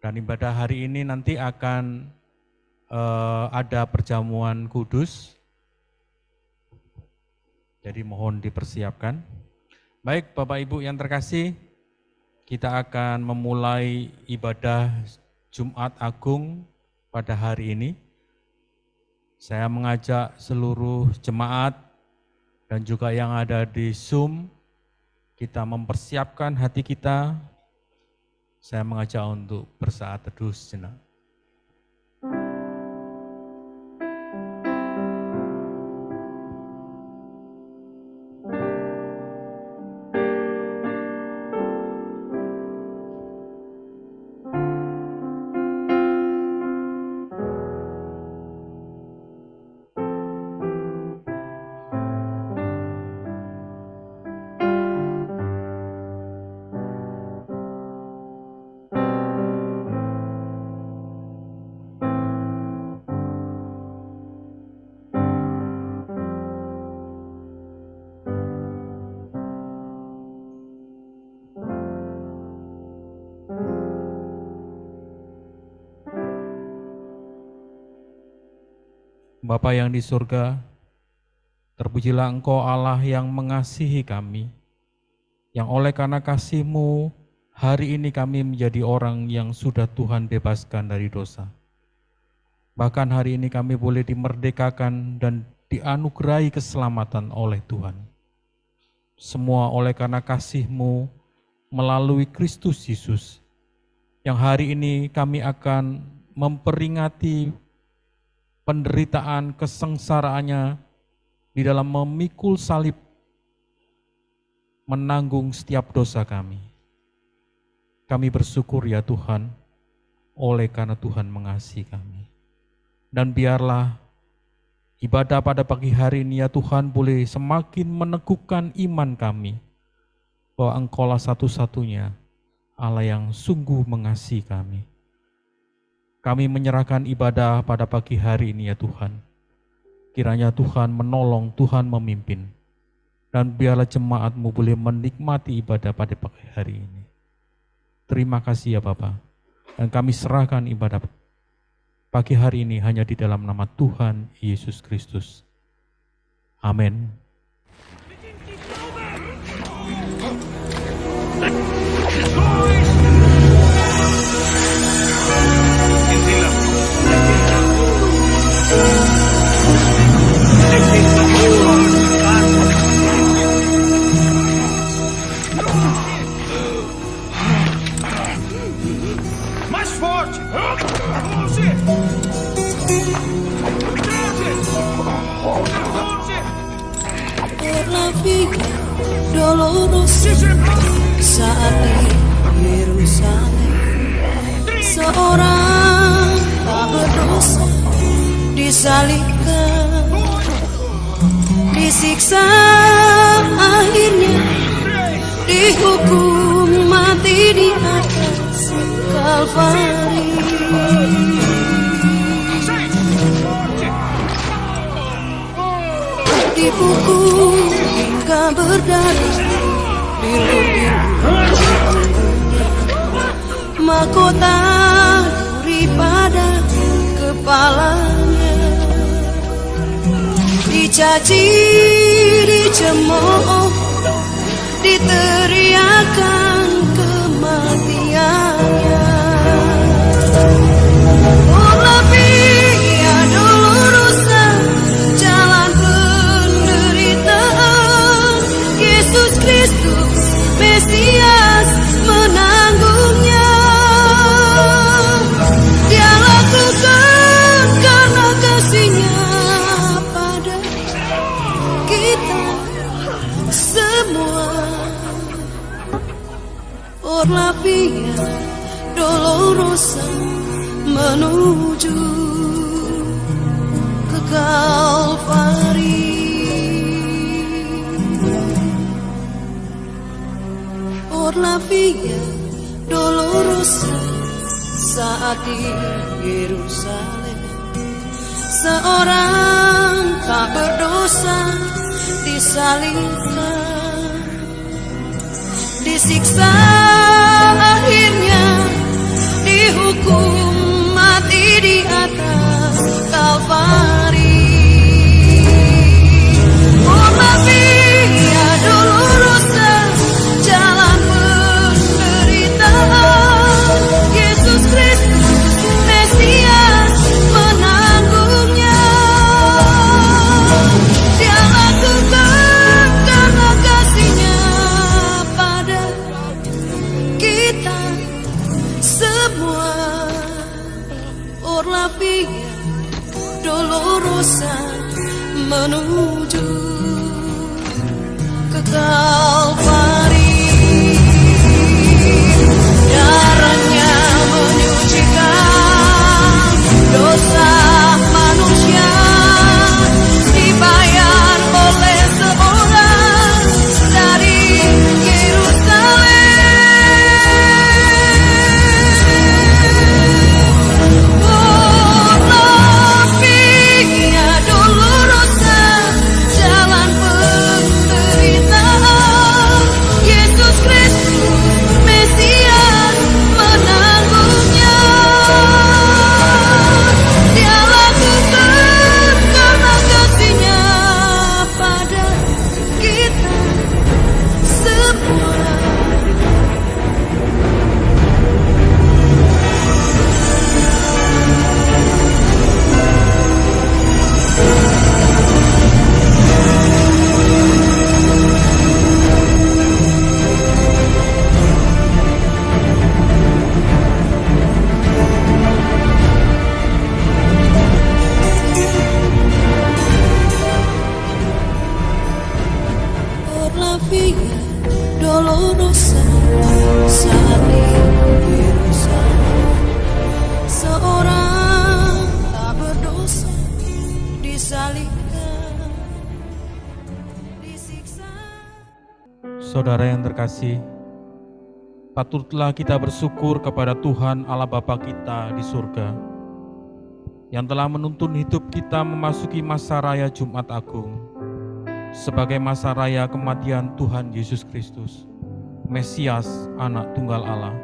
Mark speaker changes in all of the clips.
Speaker 1: Dan ibadah hari ini nanti akan ada perjamuan kudus. Jadi mohon dipersiapkan. Baik Bapak Ibu yang terkasih, kita akan memulai ibadah Jumat Agung pada hari ini. Saya mengajak seluruh jemaat dan juga yang ada di Zoom, kita mempersiapkan hati kita. Saya mengajak untuk bersaat teduh sejenak. Bapa yang di surga, terpujilah Engkau Allah yang mengasihi kami, yang oleh karena kasih-Mu, hari ini kami menjadi orang yang sudah Tuhan bebaskan dari dosa. Bahkan hari ini kami boleh dimerdekakan dan dianugerahi keselamatan oleh Tuhan. Semua oleh karena kasih-Mu melalui Kristus Yesus, yang hari ini kami akan memperingati penderitaan kesengsaraannya di dalam memikul salib, menanggung setiap dosa kami. Kami bersyukur ya Tuhan, oleh karena Tuhan mengasihi kami. Dan biarlah ibadah pada pagi hari ini ya Tuhan boleh semakin meneguhkan iman kami, bahwa Engkaulah satu-satunya Allah yang sungguh mengasihi kami. Kami menyerahkan ibadah pada pagi hari ini ya Tuhan. Kiranya Tuhan menolong, Tuhan memimpin. Dan biarlah jemaat-Mu boleh menikmati ibadah pada pagi hari ini. Terima kasih ya Bapa. Dan kami serahkan ibadah pagi hari ini hanya di dalam nama Tuhan Yesus Kristus. Amin.
Speaker 2: Dolorosa saat di Yerusalem, seorang tak berdosa disalibkan, disiksa, akhirnya dihukum mati di atas Kalvari. Dipukul hingga berdarah, mahkota duri pada kepalanya, dicaci, dicemooh, diteriakan kematiannya. Mesias menanggungnya. Dia lakukan karena kasih-Nya pada kita semua. Por la via dolorosa menuju ke Kalvari. Por la via dolorosa saat di Yerusalem, seorang tak berdosa disalibkan, disiksa, akhirnya dihukum berdosa menuju ke Kalvari. Darahnya menyucikan dosa manusia, dibayar oleh seorang dari Yerusalem. Por la via dolorosa, jalan penderitaan, Yesus Kristus Mesias menanggungnya. Dia lakukan karena kasih-Nya pada kita semua. Por la via dolorosa, saat di Yerusalem, seorang tak berdosa disalibkan, disiksa.
Speaker 1: Saudara yang terkasih, patutlah kita bersyukur kepada Tuhan Allah Bapa kita di surga yang telah menuntun hidup kita memasuki masa raya Jumat Agung sebagai masa raya kematian Tuhan Yesus Kristus, Mesias, Anak Tunggal Allah,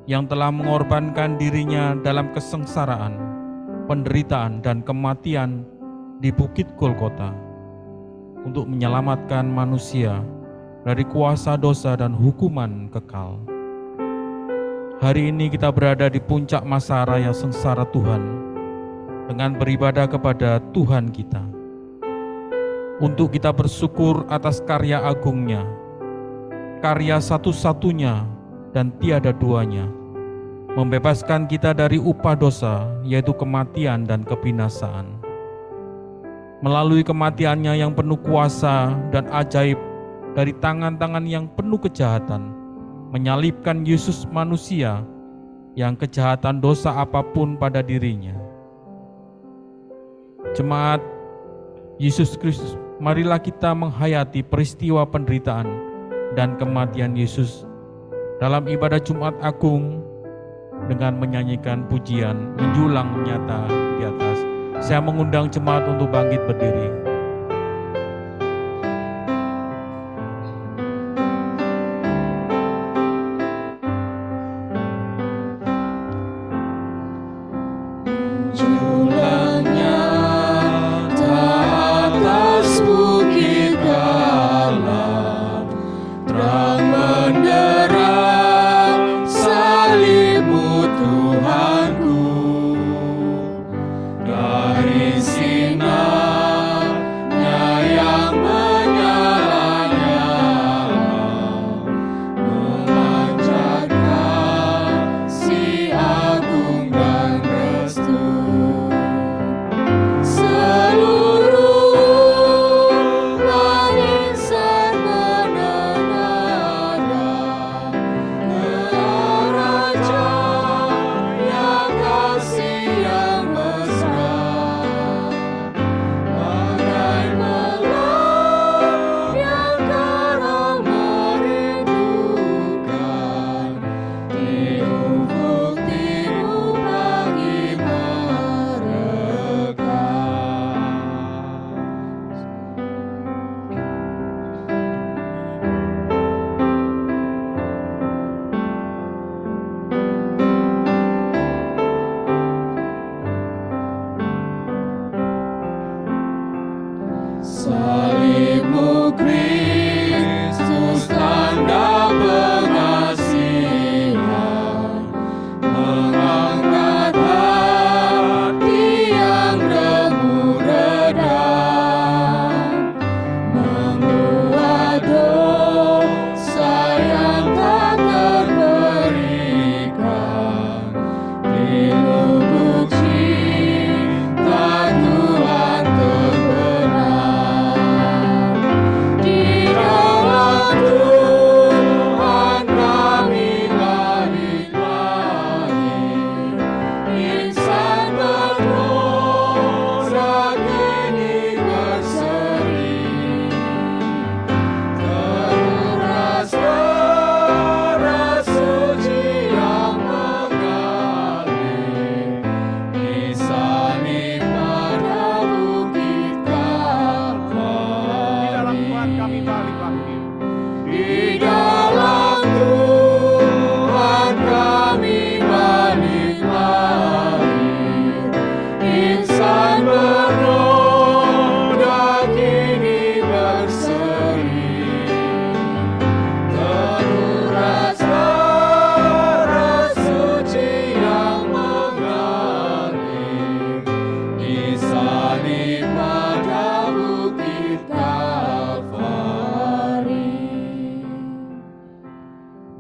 Speaker 1: yang telah mengorbankan dirinya dalam kesengsaraan, penderitaan, dan kematian di Bukit Golgota untuk menyelamatkan manusia dari kuasa dosa dan hukuman kekal. Hari ini kita berada di puncak masa raya sengsara Tuhan dengan beribadah kepada Tuhan kita, untuk kita bersyukur atas karya agungnya, karya satu-satunya dan tiada duanya, membebaskan kita dari upah dosa, yaitu kematian dan kebinasaan. Melalui kematiannya yang penuh kuasa dan ajaib dari tangan-tangan yang penuh kejahatan, menyalibkan Yesus manusia yang kejahatan dosa apapun pada dirinya. Jemaat Yesus Kristus, marilah kita menghayati peristiwa penderitaan dan kematian Yesus dalam ibadah Jumat Agung dengan menyanyikan pujian menjulang nyata di atas. Saya mengundang jemaat untuk bangkit berdiri.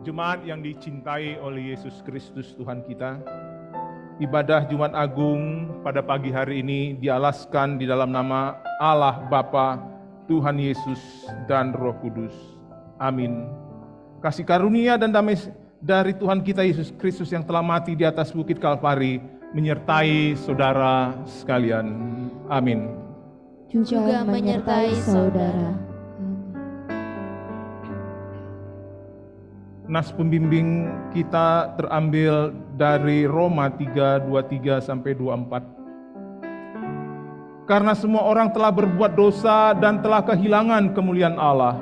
Speaker 3: Jemaat yang dicintai oleh Yesus Kristus Tuhan kita, ibadah Jumat Agung pada pagi hari ini dialaskan di dalam nama Allah Bapa, Tuhan Yesus, dan Roh Kudus. Amin. Kasih karunia dan damai dari Tuhan kita Yesus Kristus yang telah mati di atas bukit Kalvari menyertai saudara sekalian. Amin.
Speaker 4: Juga menyertai saudara.
Speaker 3: Nas pembimbing kita terambil dari Roma 3:23 sampai 24. Karena semua orang telah berbuat dosa dan telah kehilangan kemuliaan Allah,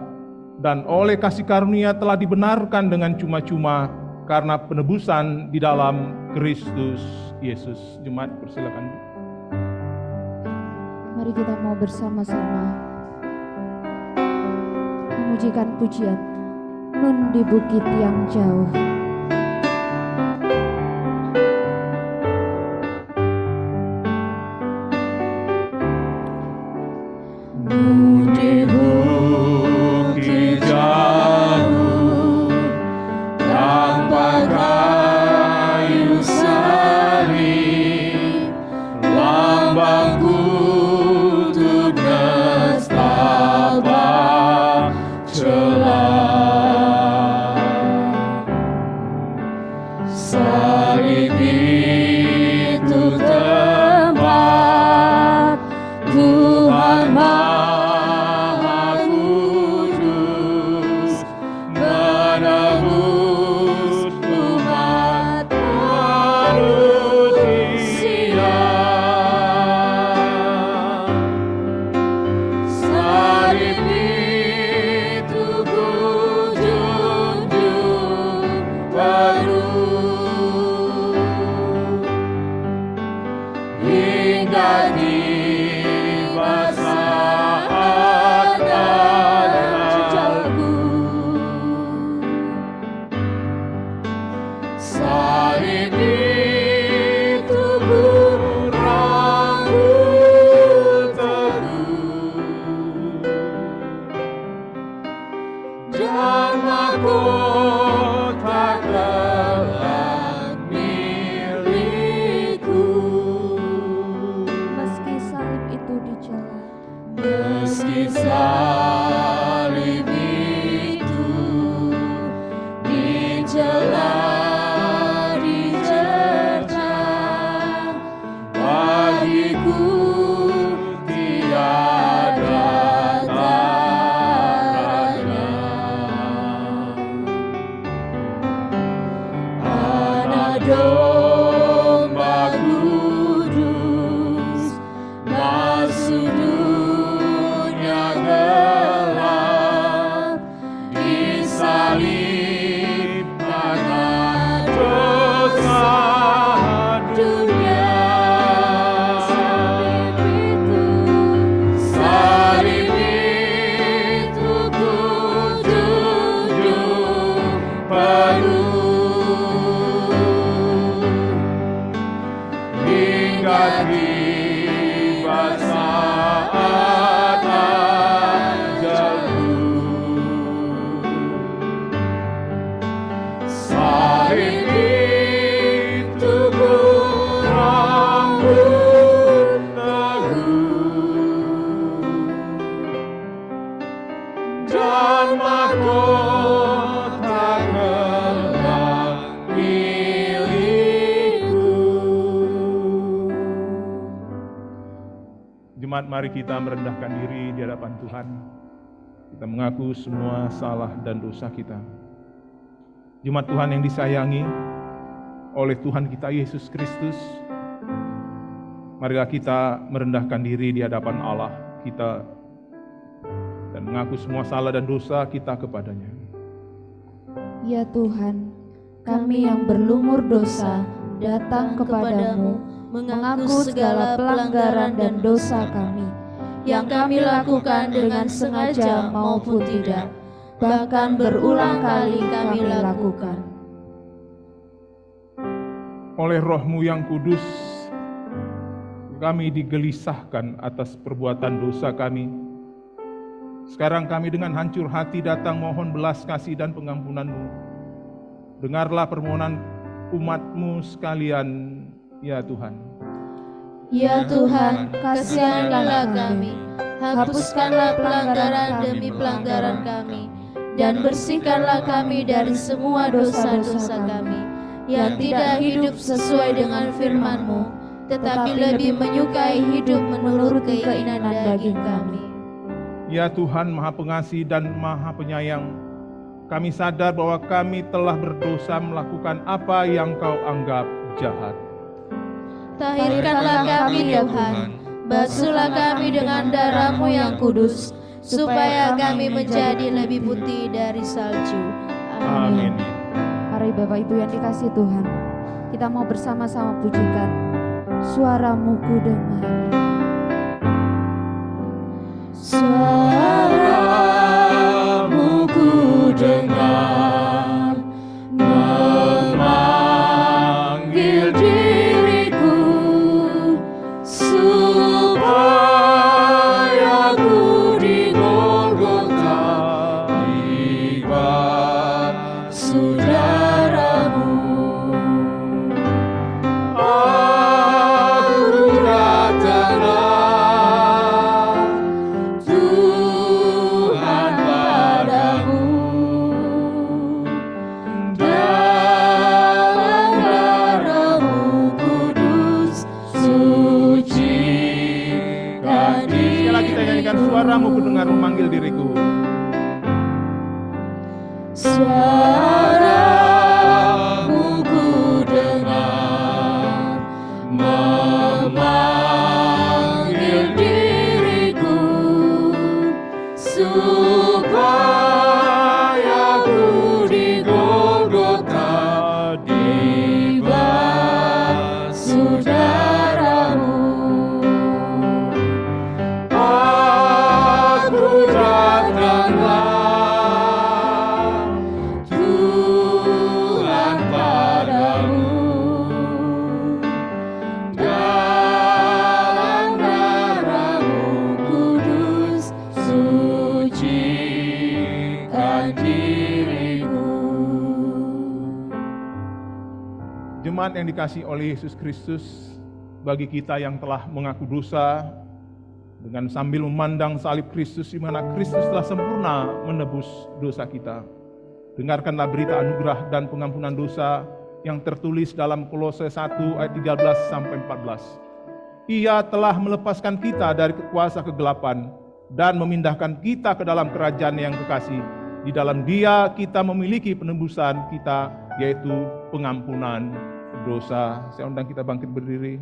Speaker 3: dan oleh kasih karunia telah dibenarkan dengan cuma-cuma karena penebusan di dalam Kristus Yesus. Jemaat, persilakan.
Speaker 4: Mari kita mau bersama-sama memujikan pujian Nun di bukit yang jauh.
Speaker 3: Nun di bukit jauh, tanpa kayu salib, lambang kutuk nestapa celah. Salib itu tempat Tuhan Maha Kudus menebus umat manusia. Salib itu ku junjung penuh hingga tiba saat ajalku. Salib itu ku rambut teguh dan mahkota kelak milikku.
Speaker 4: Meski salib itu dicela,
Speaker 3: Meski salib itu dicela, dicerca, bagiku tiada tandanya. Anak domba kudus masuk dunia gelap, disalib karena dosa dunia. Salib itu ku junjung penuh hingga tiba saat ajalku. Salib itu ku rambut teguh dan mahkota kelak milikku. Jemaat, mari kita merendahkan diri di hadapan Tuhan. Kita mengaku semua salah dan dosa kita. Jemaat Tuhan yang disayangi oleh Tuhan kita Yesus Kristus, marilah kita merendahkan diri di hadapan Allah kita dan mengaku semua salah dan dosa kita kepadanya.
Speaker 4: ya Tuhan, kami yang berlumur dosa datang kepadamu, mengaku segala pelanggaran dan dosa kami, yang kami lakukan dengan sengaja maupun tidak, bahkan berulang kali kami lakukan.
Speaker 3: Oleh Roh-Mu yang kudus, kami digelisahkan atas perbuatan dosa kami. Sekarang kami dengan hancur hati datang mohon belas kasih dan pengampunan-Mu. Dengarlah permohonan umat-Mu sekalian, ya Tuhan.
Speaker 4: Ya Tuhan, kasihanlah kami, hapuskanlah pelanggaran demi pelanggaran kami, dan bersihkanlah kami dari semua dosa-dosa kami, yang tidak hidup sesuai dengan firman-Mu, tetapi lebih menyukai hidup menurut keinginan daging kami.
Speaker 3: Ya Tuhan Maha Pengasih dan Maha Penyayang, kami sadar bahwa kami telah berdosa melakukan apa yang Kau anggap jahat.
Speaker 4: Tahirkanlah kami Tuhan, basuhlah kami dengan darah-Mu yang kudus, supaya kami menjadi lebih putih dari salju.
Speaker 3: Amin.
Speaker 4: Mari Bapak Ibu yang dikasihi Tuhan, kita mau bersama-sama pujikan Suara-Mu ku dengar. Suara-Mu ku dengar, memanggil diriku, supaya ku di Golgota tiba saudara-Mu. Aku datanglah Tuhan padamu, dalam darah-Mu kudus suci dan
Speaker 3: Sekali lagi kita nyanyikan Suara-Mu ku dengar memanggil diriku.
Speaker 4: Suara-Mu ku dengar, memanggil diriku, supaya ku di Golgota tiba saudara-Mu. Aku datanglah Tuhan padamu, dalam darah-Mu kudus sucikan diriku.
Speaker 3: Jemaat yang dikasihi oleh Yesus Kristus, bagi kita yang telah mengaku dosa, dengan sambil memandang salib Kristus di mana Kristus telah sempurna menebus dosa kita. Dengarkanlah berita anugerah dan pengampunan dosa yang tertulis dalam Kolose 1 ayat 13 sampai 14. Ia telah melepaskan kita dari kuasa kegelapan dan memindahkan kita ke dalam kerajaan yang kekasih. Di dalam Dia kita memiliki penebusan kita, yaitu pengampunan dosa. Saya undang kita bangkit berdiri.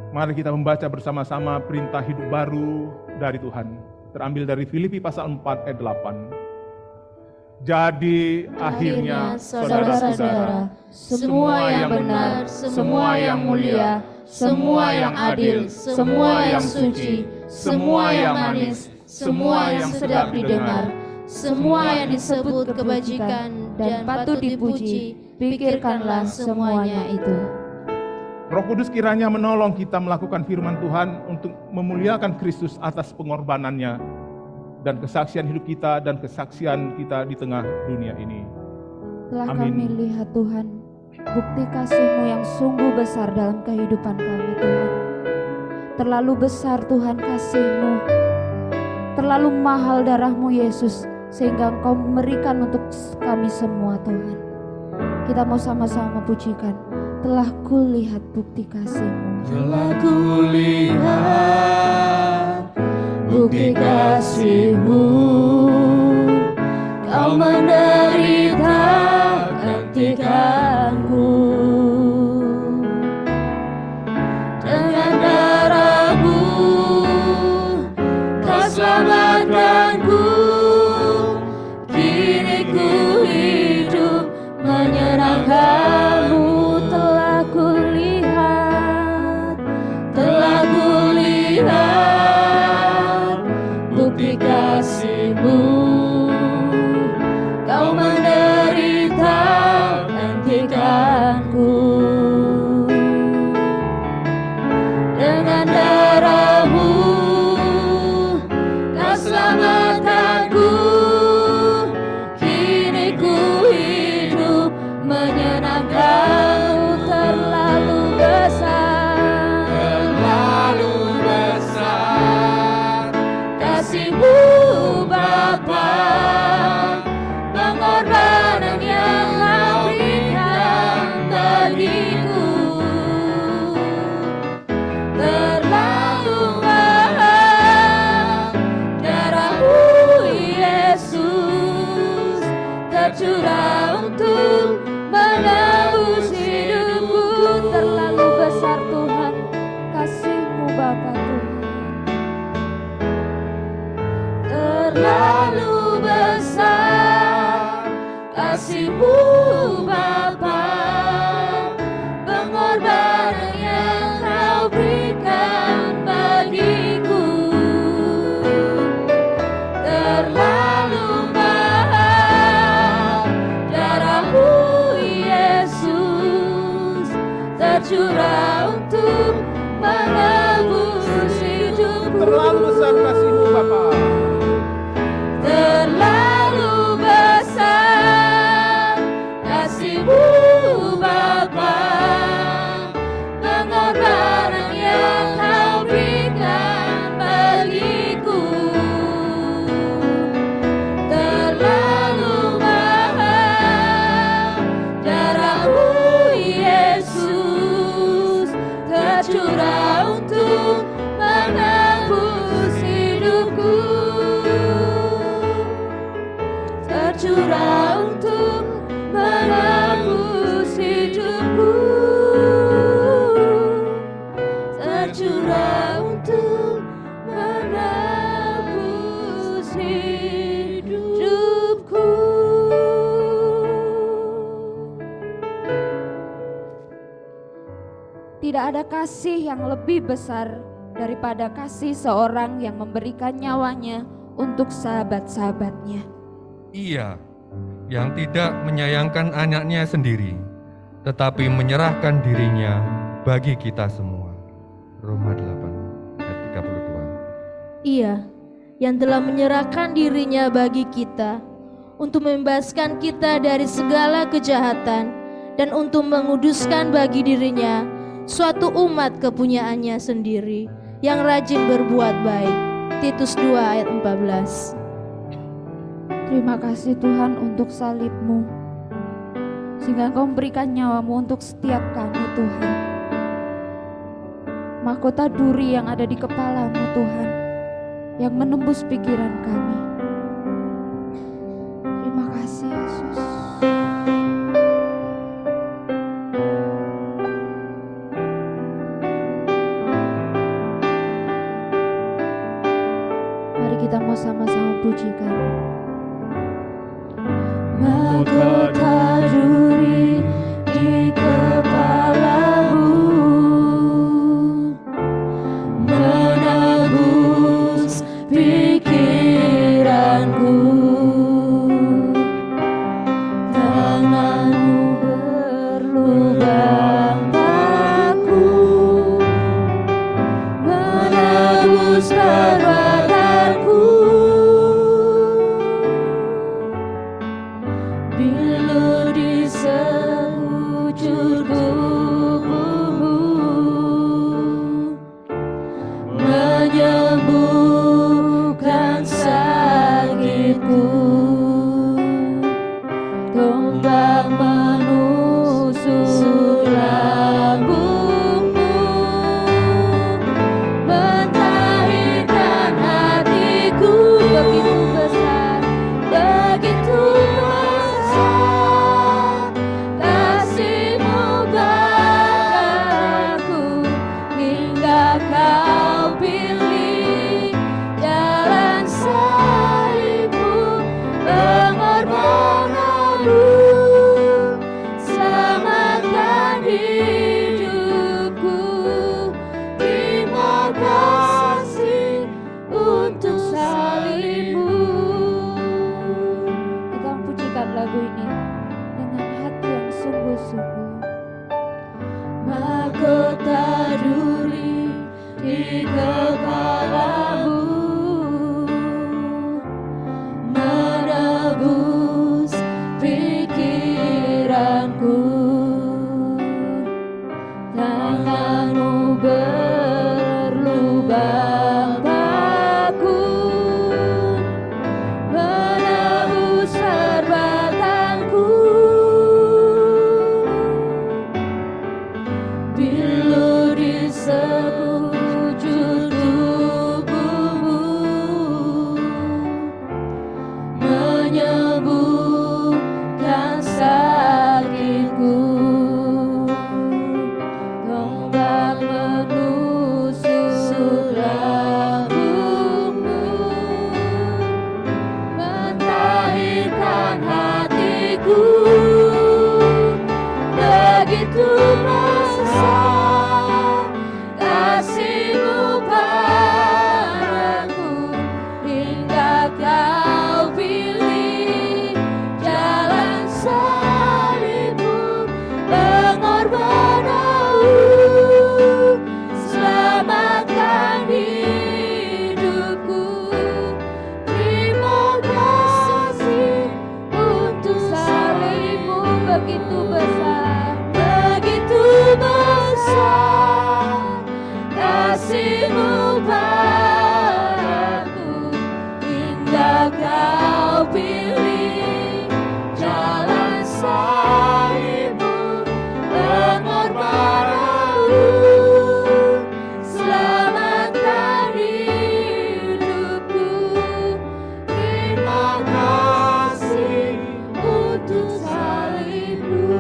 Speaker 3: Mari kita membaca bersama-sama perintah hidup baru dari Tuhan. Terambil dari Filipi pasal 4 ayat 8. Jadi akhirnya saudara-saudara,
Speaker 4: semua yang benar, semua yang mulia, semua yang adil, semua yang suci, semua yang manis, semua yang sedap didengar, semua yang disebut kebajikan dan patut dipuji, pikirkanlah semuanya itu.
Speaker 3: Roh Kudus kiranya menolong kita melakukan firman Tuhan untuk memuliakan Kristus atas pengorbanannya dan kesaksian hidup kita dan kesaksian kita di tengah dunia ini.
Speaker 4: Telah
Speaker 3: Amin.
Speaker 4: kami lihat Tuhan, bukti kasih-Mu yang sungguh besar dalam kehidupan kami Tuhan. Terlalu besar Tuhan kasih-Mu, terlalu mahal darah-Mu Yesus, sehingga Engkau memberikan untuk kami semua Tuhan. Kita mau sama-sama pujikan. Telah kulihat bukti kasih-Mu.
Speaker 2: Telah kulihat bukti kasih-Mu. Kau menderita gantikanku. Dengan darah-Mu Kau selamatkanku. Kini ku hidup menyenangkan. Telah kulihat bukti kasih kasih-Mu Bapa, pengorbanan yang Kau berikan bagiku terlalu mahal. Darah-Mu Yesus tercurah untuk menebus hidupku.
Speaker 3: Terlalu besar kasih-Mu Bapa.
Speaker 2: Terlalu besar kasih-Mu Bapa, pengorbanan yang Kau berikan bagiku terlalu mahal. Darah-Mu Yesus tercurah untuk menebus hidupku, tercurah untuk menebus hidupku, tercurah untuk menebus hidupku.
Speaker 4: Tidak ada kasih yang lebih besar daripada kasih seorang yang memberikan nyawanya untuk sahabat-sahabatnya.
Speaker 5: Ia yang tidak menyayangkan anaknya sendiri, tetapi menyerahkan dirinya bagi kita semua. Roma 8 ayat 32.
Speaker 2: Ia yang telah menyerahkan dirinya bagi kita untuk membebaskan kita dari segala kejahatan dan untuk menguduskan bagi dirinya suatu umat kepunyaannya sendiri yang rajin berbuat baik. Titus 2 ayat 14.
Speaker 4: Terima kasih Tuhan untuk salib-Mu, sehingga Engkau memberikan nyawa-Mu untuk setiap kami Tuhan. Mahkota duri yang ada di kepala-Mu Tuhan, yang menembus pikiran kami. Terima kasih Yesus. Mari kita mau sama-sama pujikan.
Speaker 2: Mahkota duri di kepala-Mu menebus pikiranku. Tangan-Mu berlubang paku menebus perbuatanku. Bilu di sekujur tubuh-Mu menyembuhkan sakitku. Tombak menusuk lambung-Mu, mentahirkan hatiku. Begitu besar, begitu besar kasih-Mu bagi aku, hingga Kau pilih jalan salib-Mu
Speaker 4: begitu besar kasih-Mu padaku, hingga Kau pilih jalan salib-Mu, pengorbanan-Mu, selamatkan hidupku. Terima kasih untuk salib-Mu begitu besar, begitu besar kasih-Mu padaku, hingga Kau pilih jalan salib-Mu, pengorbanan-Mu, selamatkan hidupku. Terima kasih untuk salib-Mu.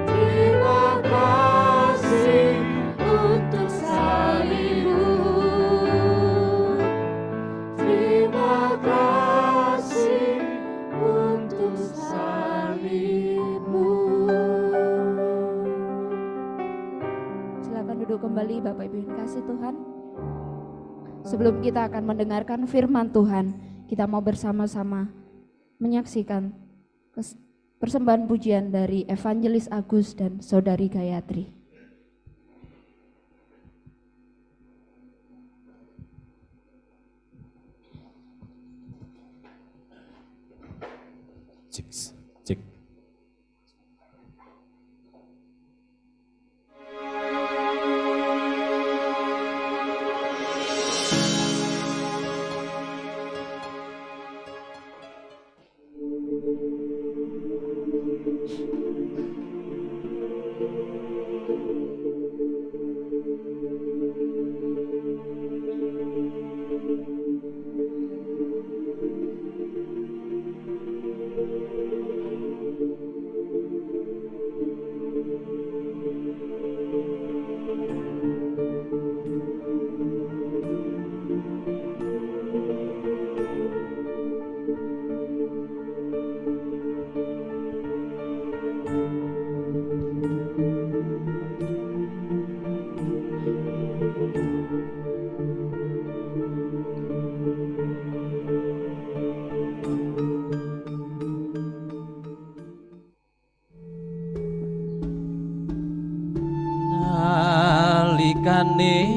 Speaker 4: Terima kasih untuk salib-Mu. Terima kasih untuk salib-Mu. Silakan duduk kembali Bapak Ibu yang kasih Tuhan. Sebelum kita akan mendengarkan firman Tuhan, kita mau bersama-sama menyaksikan persembahan pujian dari Evangelis Agus dan Saudari Gayatri.
Speaker 1: Cek, cek.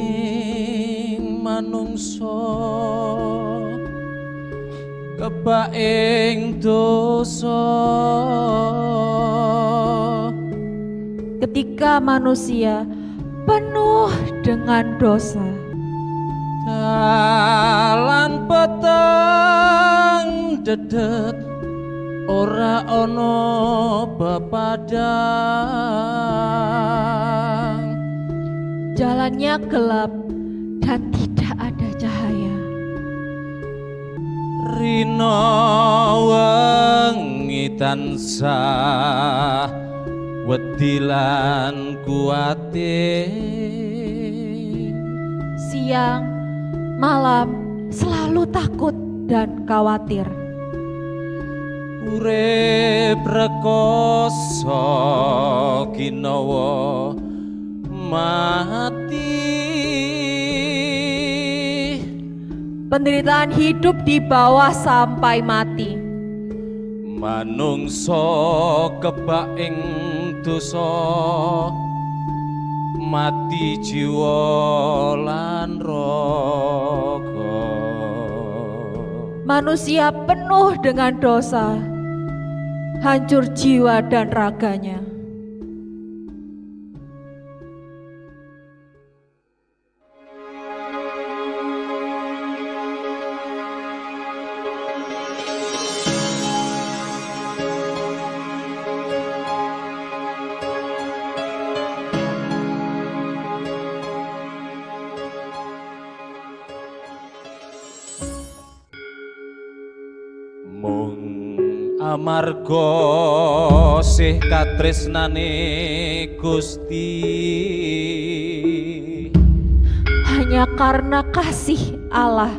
Speaker 6: Nalikaning manungsa kebak ing dosa,
Speaker 4: Ketika manusia penuh dengan dosa,
Speaker 6: dalan peteng dedet ora ana bepadang,
Speaker 4: jalannya gelap dan tidak ada cahaya.
Speaker 6: rina wengi tansah wedi lan kuwate,
Speaker 4: Siang, malam selalu takut dan khawatir.
Speaker 6: urip rekoso ginawa mati,
Speaker 4: Penderitaan hidup di bawah sampai mati.
Speaker 6: manungsa kebak ing dosa, mati jiwa lan raga.
Speaker 4: Manusia penuh dengan dosa, hancur jiwa dan raganya.
Speaker 6: Mung amarga sih katresnane Gusti,
Speaker 4: Hanya karena kasih Allah,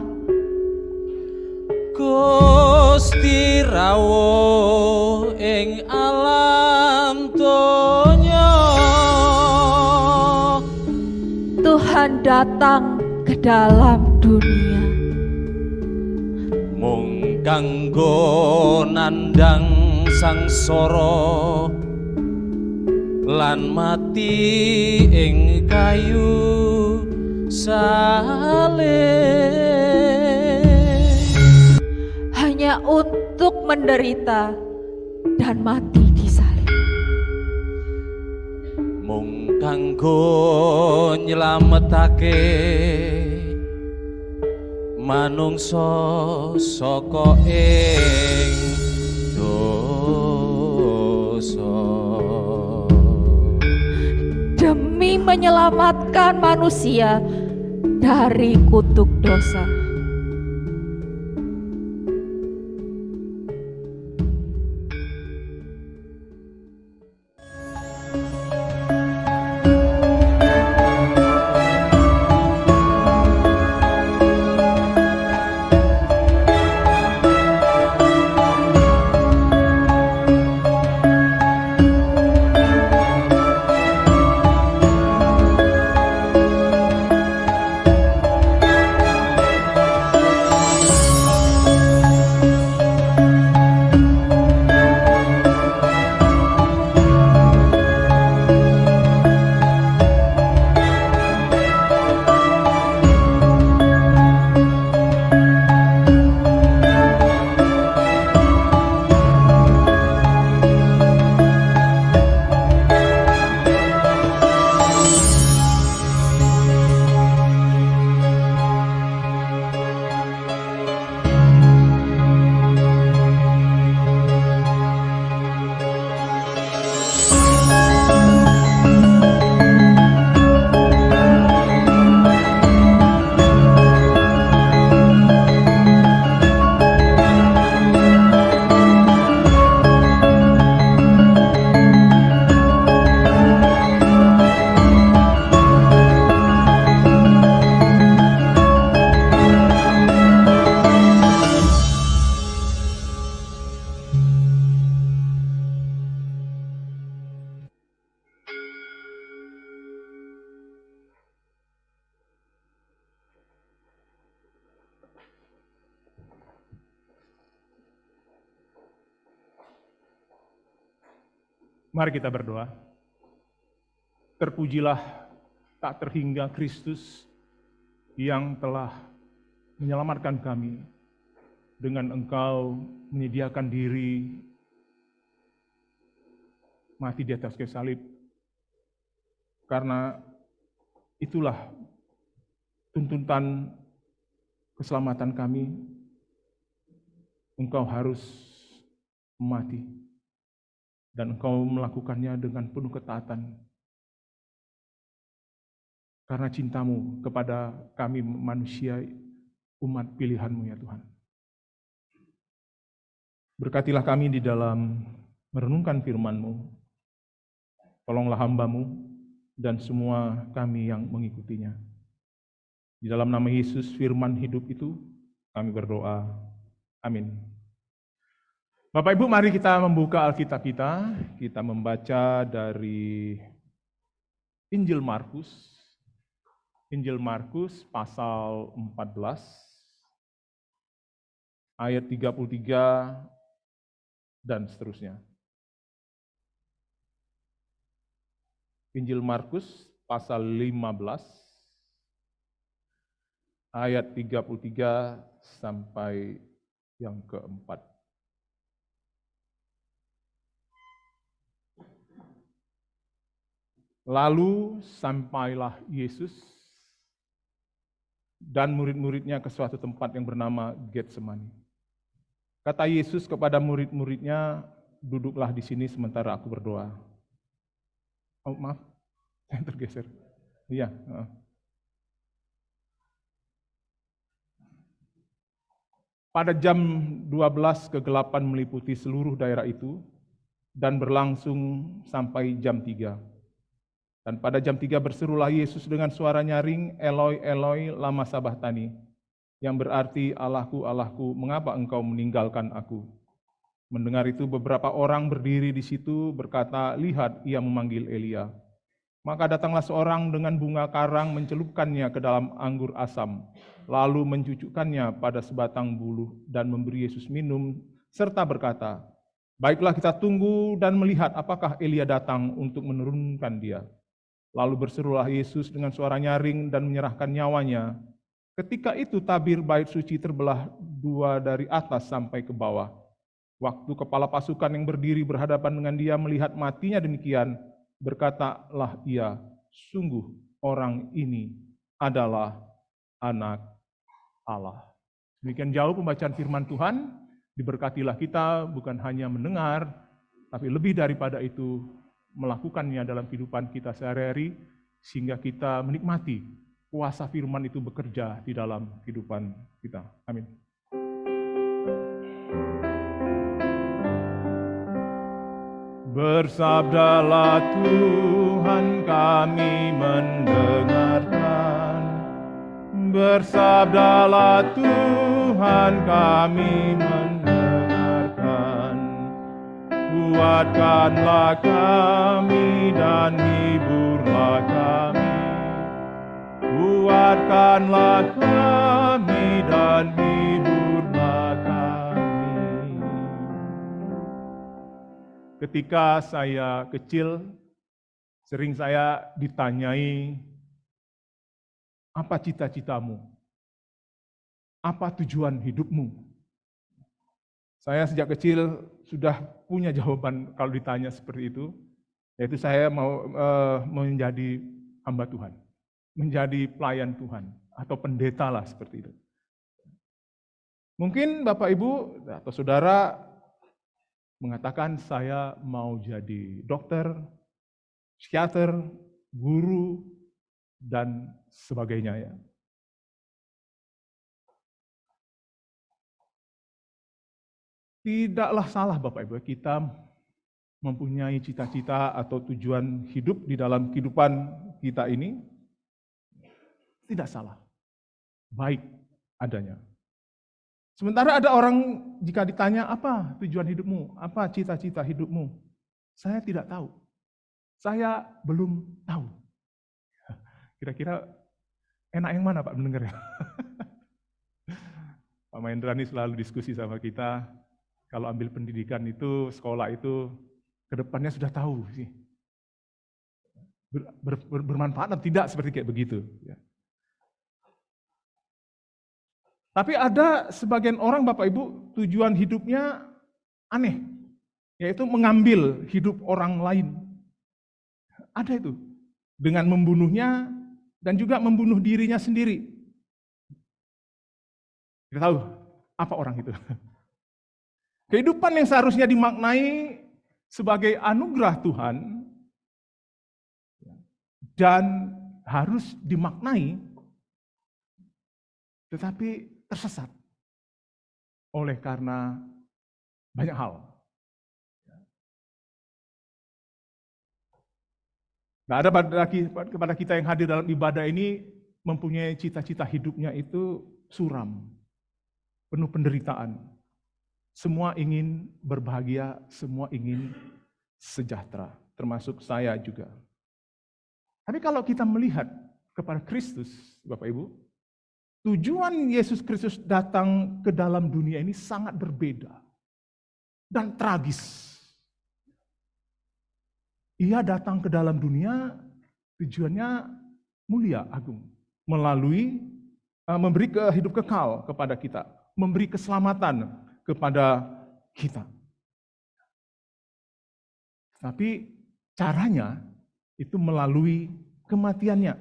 Speaker 6: Gusti rawuh ing alam
Speaker 4: datang ke dalam dunia.
Speaker 6: Mung kanggo nandang sangsara lan mati ing kayu salib.
Speaker 4: Hanya untuk menderita dan mati di salib.
Speaker 6: Mung kanggo nyelametake manungsa saka ing dosa.
Speaker 4: Demi menyelamatkan manusia dari kutuk dosa.
Speaker 3: Mari kita berdoa. Terpujilah tak terhingga Kristus yang telah menyelamatkan kami dengan Engkau menyediakan diri mati di atas kayu salib. Karena itulah tuntutan keselamatan kami. Engkau harus mati. Dan Engkau melakukannya dengan penuh ketaatan. Karena cintamu kepada kami manusia, umat pilihan-Mu ya Tuhan. Berkatilah kami di dalam merenungkan firman-Mu. Tolonglah hamba-Mu dan semua kami yang mengikutinya. Di dalam nama Yesus firman hidup itu, kami berdoa. Amin. Bapak Ibu, mari kita membuka Alkitab kita. Kita membaca dari Injil Markus. Injil Markus pasal 14 ayat 33 dan seterusnya. Injil Markus pasal 15 ayat 33 sampai yang keempat. Lalu sampailah Yesus dan murid-muridnya ke suatu tempat yang bernama Getsemani. Kata Yesus kepada murid-muridnya, duduklah di sini sementara aku berdoa. Oh maaf, saya tergeser. Iya. Pada jam 12 kegelapan meliputi seluruh daerah itu dan berlangsung sampai jam 3. Dan pada jam 3 berserulah Yesus dengan suara nyaring, Eloi, Eloi, lama sabachthani, yang berarti, Allahku, Allahku, mengapa engkau meninggalkan aku? Mendengar itu beberapa orang berdiri di situ berkata, lihat ia memanggil Elia. Maka datanglah seorang dengan bunga karang mencelupkannya ke dalam anggur asam, lalu mencucukkannya pada sebatang buluh dan memberi Yesus minum, serta berkata, "Baiklah, kita tunggu dan melihat apakah Elia datang untuk menurunkan dia." Lalu berserulah Yesus dengan suara nyaring dan menyerahkan nyawanya. Ketika itu tabir bait suci terbelah dua dari atas sampai ke bawah. Waktu kepala pasukan yang berdiri berhadapan dengan dia melihat matinya demikian, berkatalah ia, "Sungguh orang ini adalah anak Allah." Demikian jauh pembacaan firman Tuhan. Diberkatilah kita bukan hanya mendengar, tapi lebih daripada itu melakukannya dalam kehidupan kita sehari-hari, sehingga kita menikmati kuasa firman itu bekerja di dalam kehidupan kita. Amin. Bersabdalah Tuhan, kami mendengarkan. Bersabdalah Tuhan, kami mendengarkan. Kuatkanlah kami dan hiburlah kami. Kuatkanlah kami dan hiburlah kami. Ketika saya kecil, sering saya ditanyai, apa cita-citamu? Apa tujuan hidupmu? Saya sejak kecil sudah punya jawaban kalau ditanya seperti itu, yaitu saya mau menjadi hamba Tuhan, menjadi pelayan Tuhan, atau pendeta lah seperti itu. Mungkin Bapak Ibu atau Saudara mengatakan saya mau jadi dokter, psikiater, guru, dan sebagainya ya. Tidaklah salah Bapak Ibu, kita mempunyai cita-cita atau tujuan hidup di dalam kehidupan kita ini. Tidak salah, baik adanya. Sementara ada orang jika ditanya, apa tujuan hidupmu, apa cita-cita hidupmu? Saya tidak tahu, saya belum tahu. Kira-kira enak yang mana Pak mendengar ya? Pak Mahendrani selalu diskusi sama kita, kalau ambil pendidikan itu, sekolah itu, ke depannya sudah tahu sih. Bermanfaat atau tidak seperti kayak begitu. Tapi ada sebagian orang Bapak Ibu, tujuan hidupnya aneh, yaitu mengambil hidup orang lain. Ada itu, dengan membunuhnya dan juga membunuh dirinya sendiri. Kita tahu apa orang itu. Kehidupan yang seharusnya dimaknai sebagai anugerah Tuhan dan harus dimaknai, tetapi tersesat oleh karena banyak hal. Nggak ada kepada kita yang hadir dalam ibadah ini mempunyai cita-cita hidupnya itu suram, penuh penderitaan. Semua ingin berbahagia, semua ingin sejahtera, termasuk saya juga. Tapi kalau kita melihat kepada Kristus, Bapak Ibu, tujuan Yesus Kristus datang ke dalam dunia ini sangat berbeda dan tragis. Ia datang ke dalam dunia tujuannya mulia, agung, melalui memberi hidup kekal kepada kita, memberi keselamatan kepada kita. Tapi caranya itu melalui kematiannya.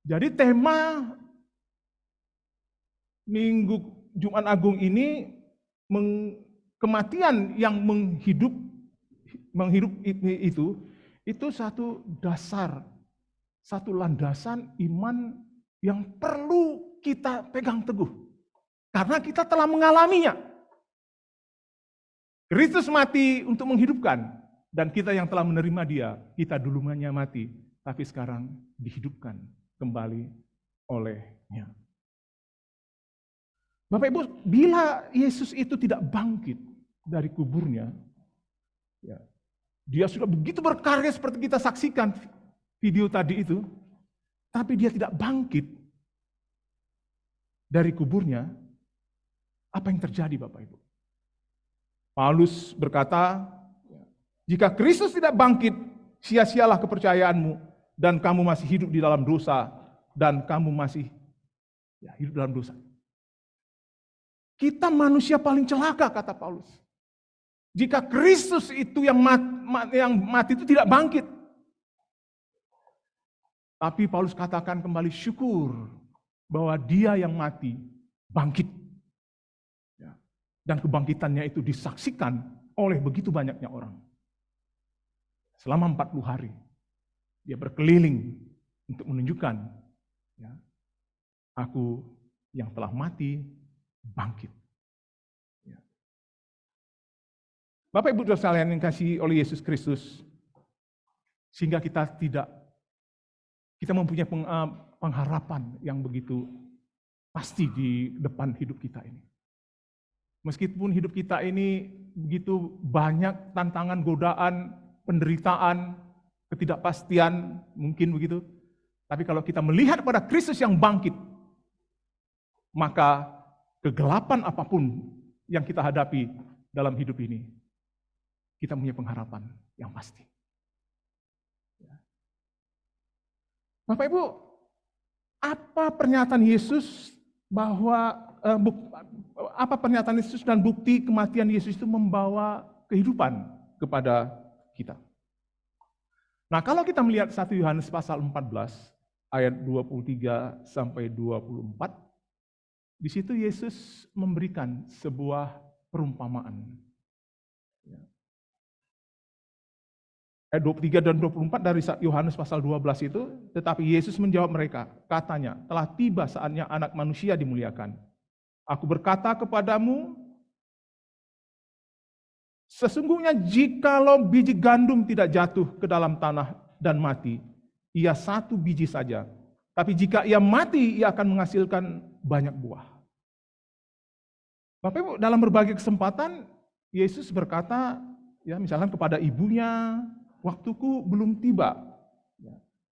Speaker 3: Jadi tema Minggu Jumat Agung ini kematian yang menghidup itu satu dasar, satu landasan iman yang perlu kita pegang teguh. Karena kita telah mengalaminya. Kristus mati untuk menghidupkan, dan kita yang telah menerima Dia, kita dulunya mati, tapi sekarang dihidupkan kembali olehnya. Bapak Ibu, bila Yesus itu tidak bangkit dari kuburnya, ya, Dia sudah begitu berkarya seperti kita saksikan video tadi itu, tapi dia tidak bangkit dari kuburnya. Apa yang terjadi Bapak Ibu? Paulus berkata, jika Kristus tidak bangkit, sia-sialah kepercayaanmu, dan kamu masih hidup di dalam dosa, dan kamu masih hidup dalam dosa. Kita manusia paling celaka, kata Paulus. Jika Kristus itu yang mati itu tidak bangkit. Tapi Paulus katakan kembali syukur bahwa dia yang mati bangkit. Dan kebangkitannya itu disaksikan oleh begitu banyaknya orang. Selama 40 hari dia berkeliling untuk menunjukkan, aku yang telah mati bangkit. Bapak Ibu Saudara sekalian yang dikasihi oleh Yesus Kristus, sehingga kita mempunyai pengharapan yang begitu pasti di depan hidup kita ini. Meskipun hidup kita ini begitu banyak tantangan, godaan, penderitaan, ketidakpastian, mungkin begitu. Tapi kalau kita melihat pada Kristus yang bangkit, maka kegelapan apapun yang kita hadapi dalam hidup ini, kita punya pengharapan yang pasti. Bapak Ibu, apa pernyataan Yesus dan bukti kematian Yesus itu membawa kehidupan kepada kita? Nah, kalau kita melihat 1 Yohanes pasal 14 ayat 23 sampai 24, di situ Yesus memberikan sebuah perumpamaan. Ayat 23 dan 24 dari Yohanes pasal 12 itu, tetapi Yesus menjawab mereka, katanya, telah tiba saatnya Anak Manusia dimuliakan. Aku berkata kepadamu, sesungguhnya jikalau biji gandum tidak jatuh ke dalam tanah dan mati, ia satu biji saja. Tapi jika ia mati, ia akan menghasilkan banyak buah. Bapak Ibu, dalam berbagai kesempatan, Yesus berkata, misalkan kepada ibunya, waktuku belum tiba.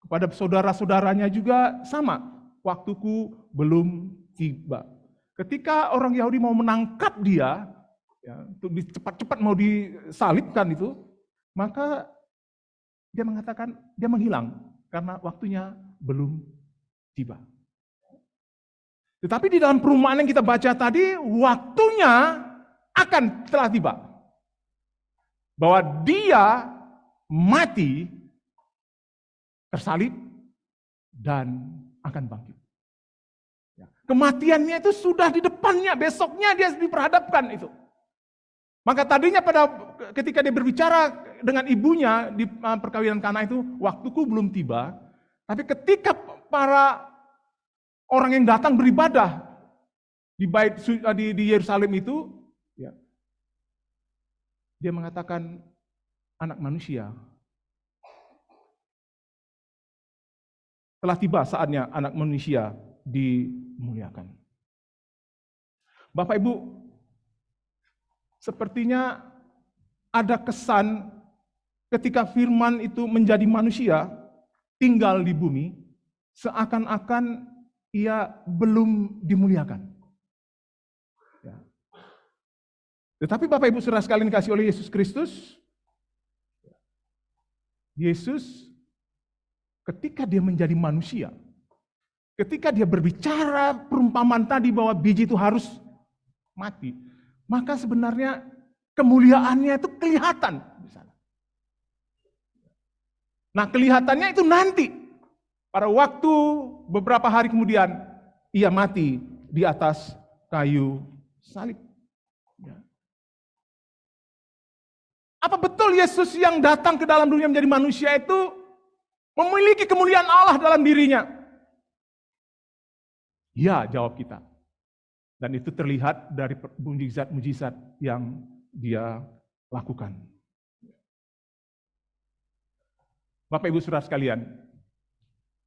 Speaker 3: Kepada saudara-saudaranya juga sama, waktuku belum tiba. Ketika orang Yahudi mau menangkap dia, untuk cepat-cepat mau disalibkan itu, maka dia mengatakan dia menghilang karena waktunya belum tiba. Tetapi di dalam perumpamaan yang kita baca tadi, waktunya akan telah tiba. Bahwa dia mati, tersalib, dan akan bangkit. Kematiannya itu sudah di depannya, besoknya dia diperhadapkan itu. Maka tadinya ketika dia berbicara dengan ibunya di perkawinan Kana itu, waktuku belum tiba. Tapi ketika para orang yang datang beribadah di Yerusalem itu, dia mengatakan, Anak Manusia telah tiba saatnya Anak Manusia dimuliakan. Bapak Ibu, sepertinya ada kesan ketika firman itu menjadi manusia, tinggal di bumi, seakan-akan ia belum dimuliakan. Tetapi Bapak Ibu saudara sekalian dikasihi oleh Yesus Kristus, Yesus ketika dia menjadi manusia, ketika dia berbicara perumpamaan tadi bahwa biji itu harus mati, maka sebenarnya kemuliaannya itu kelihatan di sana. Nah, kelihatannya itu nanti pada waktu beberapa hari kemudian ia mati di atas kayu salib. Apa betul Yesus yang datang ke dalam dunia menjadi manusia itu memiliki kemuliaan Allah dalam dirinya? Ya, jawab kita. Dan itu terlihat dari mujizat-mujizat yang dia lakukan. Bapak Ibu saudara sekalian,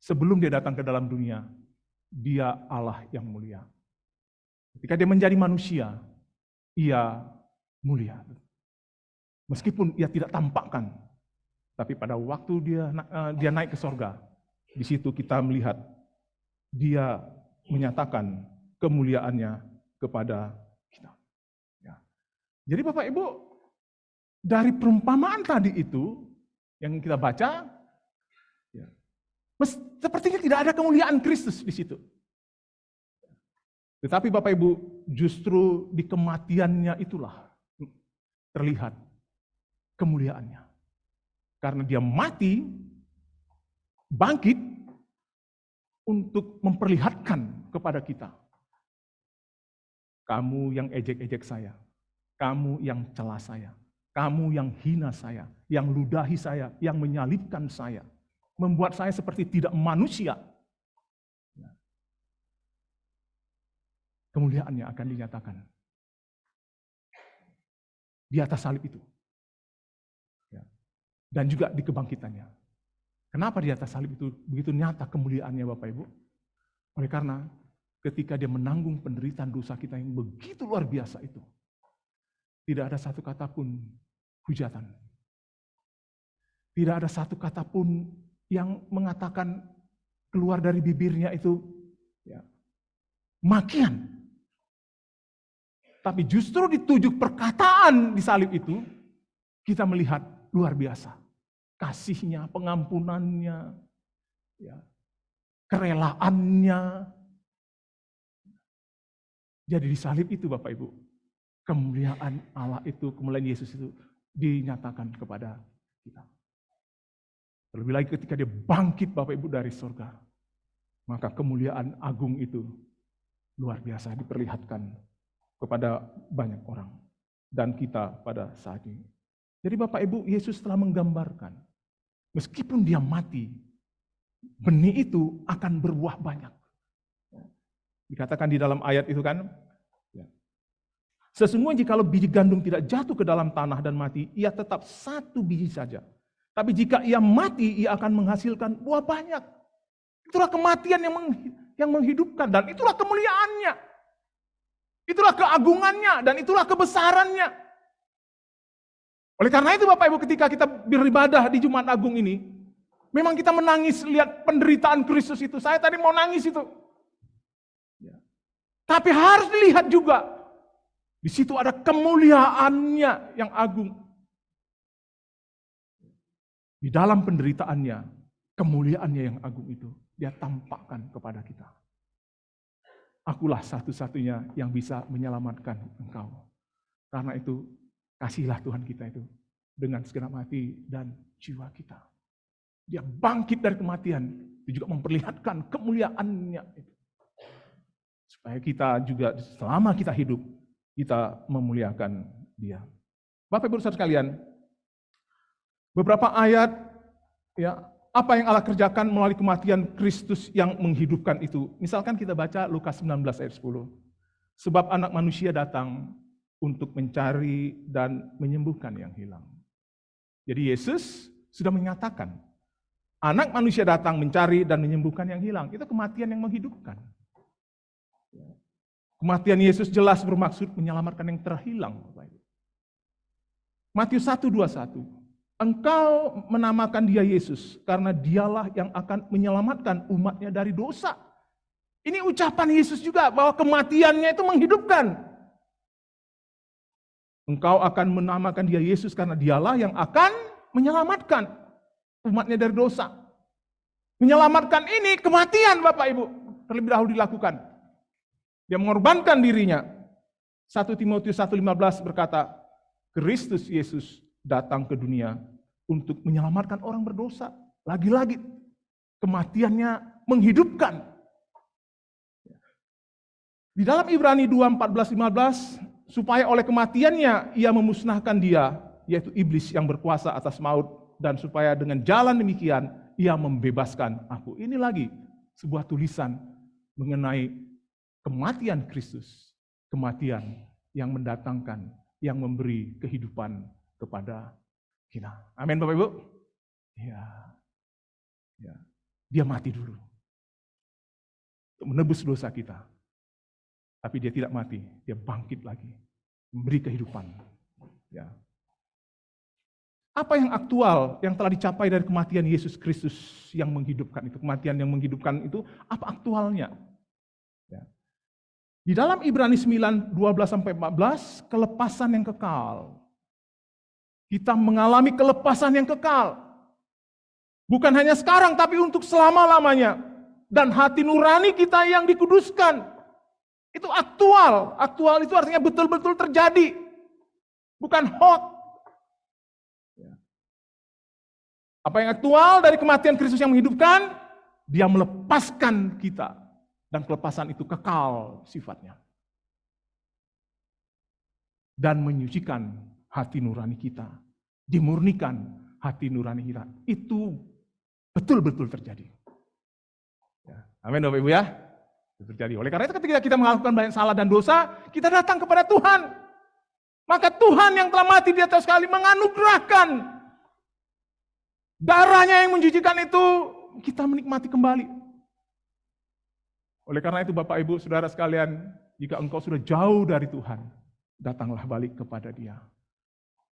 Speaker 3: sebelum dia datang ke dalam dunia, dia Allah yang mulia. Ketika dia menjadi manusia, ia mulia. Meskipun ia tidak tampakkan Tapi pada waktu dia naik ke sorga, di situ kita melihat dia menyatakan kemuliaannya kepada kita. Ya. Jadi Bapak Ibu, dari perumpamaan tadi itu yang kita baca, ya, sepertinya tidak ada kemuliaan Kristus di situ. Tetapi Bapak Ibu, justru di kematiannya itulah terlihat kemuliaannya. Karena dia mati, bangkit untuk memperlihatkan kepada kita. Kamu yang ejek-ejek saya, kamu yang cela saya, kamu yang hina saya, yang ludahi saya, yang menyalibkan saya, membuat saya seperti tidak manusia. Kemuliaannya akan dinyatakan di atas salib itu. Ya. Dan juga di kebangkitannya. Kenapa di atas salib itu begitu nyata kemuliaannya Bapak Ibu? Oleh karena ketika dia menanggung penderitaan dosa kita yang begitu luar biasa itu, tidak ada satu kata pun hujatan. Tidak ada satu kata pun yang mengatakan keluar dari bibirnya itu ya, makian. Tapi justru ditujuk perkataan di salib itu, kita melihat luar biasa. Kasihnya, pengampunannya, ya, kerelaannya. Jadi di salib itu Bapak Ibu, kemuliaan Allah itu, kemuliaan Yesus itu dinyatakan kepada kita. Terlebih lagi ketika dia bangkit Bapak Ibu dari surga, maka kemuliaan agung itu luar biasa diperlihatkan kepada banyak orang dan kita pada saat ini. Jadi Bapak Ibu, Yesus telah menggambarkan meskipun dia mati, benih itu akan berbuah banyak. Dikatakan di dalam ayat itu kan, sesungguhnya jikalau biji gandum tidak jatuh ke dalam tanah dan mati, ia tetap satu biji saja. Tapi jika ia mati, ia akan menghasilkan buah banyak. Itulah kematian yang menghidupkan dan itulah kemuliaannya. Itulah keagungannya dan itulah kebesarannya. Oleh karena itu Bapak Ibu, ketika kita beribadah di Jumat Agung ini, memang kita menangis lihat penderitaan Kristus itu. Saya tadi mau nangis itu. Ya. Tapi harus dilihat juga, di situ ada kemuliaannya yang agung. Di dalam penderitaannya, kemuliaannya yang agung itu, dia tampakkan kepada kita. Akulah satu-satunya yang bisa menyelamatkan engkau. Karena itu, kasihilah Tuhan kita itu dengan segenap hati dan jiwa kita. Dia bangkit dari kematian, dia juga memperlihatkan kemuliaannya itu. Supaya kita juga selama kita hidup, kita memuliakan dia. Bapak Ibu saudara sekalian, beberapa ayat ya, apa yang Allah kerjakan melalui kematian Kristus yang menghidupkan itu. Misalkan kita baca Lukas 19 ayat 10. Sebab anak manusia datang untuk mencari dan menyembuhkan yang hilang. Jadi Yesus sudah menyatakan, anak manusia datang mencari dan menyembuhkan yang hilang. Itu kematian yang menghidupkan. Kematian Yesus jelas bermaksud menyelamatkan yang terhilang. Matius 1:21. Engkau menamakan dia Yesus, karena dialah yang akan menyelamatkan umatnya dari dosa. Ini ucapan Yesus juga, bahwa kematiannya itu menghidupkan. Engkau akan menamakan dia Yesus, karena dialah yang akan menyelamatkan umatnya dari dosa. Menyelamatkan ini kematian Bapak Ibu, terlebih dahulu dilakukan. Dia mengorbankan dirinya. 1 Timotius 1:15 berkata, Kristus Yesus datang ke dunia untuk menyelamatkan orang berdosa. Lagi-lagi kematiannya menghidupkan. Di dalam Ibrani 2:14-15, supaya oleh kematiannya ia memusnahkan dia, yaitu iblis yang berkuasa atas maut, dan supaya dengan jalan demikian ia membebaskan aku. Ini lagi sebuah tulisan mengenai kematian Kristus, kematian yang mendatangkan, yang memberi kehidupan kepada kita. Amin Bapak Ibu. Ya. Dia mati dulu untuk menebus dosa kita. Tapi dia tidak mati, dia bangkit lagi, memberi kehidupan. Ya. Apa yang aktual yang telah dicapai dari kematian Yesus Kristus yang menghidupkan itu? Kematian yang menghidupkan itu, apa aktualnya? Ya. Di dalam Ibrani 9, 12-14, kelepasan yang kekal. Kita mengalami kelepasan yang kekal. Bukan hanya sekarang, tapi untuk selama-lamanya. Dan hati nurani kita yang dikuduskan. Itu aktual. Aktual itu artinya betul-betul terjadi. Bukan hoax. Apa yang aktual dari kematian Kristus yang menghidupkan? Dia melepaskan kita. Dan kelepasan itu kekal sifatnya. Dan menyucikan hati nurani kita. Dimurnikan hati nurani kita. Itu betul-betul terjadi. Ya. Amin Bapak Ibu ya. Itu terjadi. Oleh karena itu ketika kita melakukan banyak salah dan dosa, kita datang kepada Tuhan. Maka Tuhan yang telah mati di atas kayu menganugerahkan darahnya yang mencucikan itu, kita menikmati kembali. Oleh karena itu Bapak Ibu Saudara sekalian, jika engkau sudah jauh dari Tuhan, datanglah balik kepada Dia.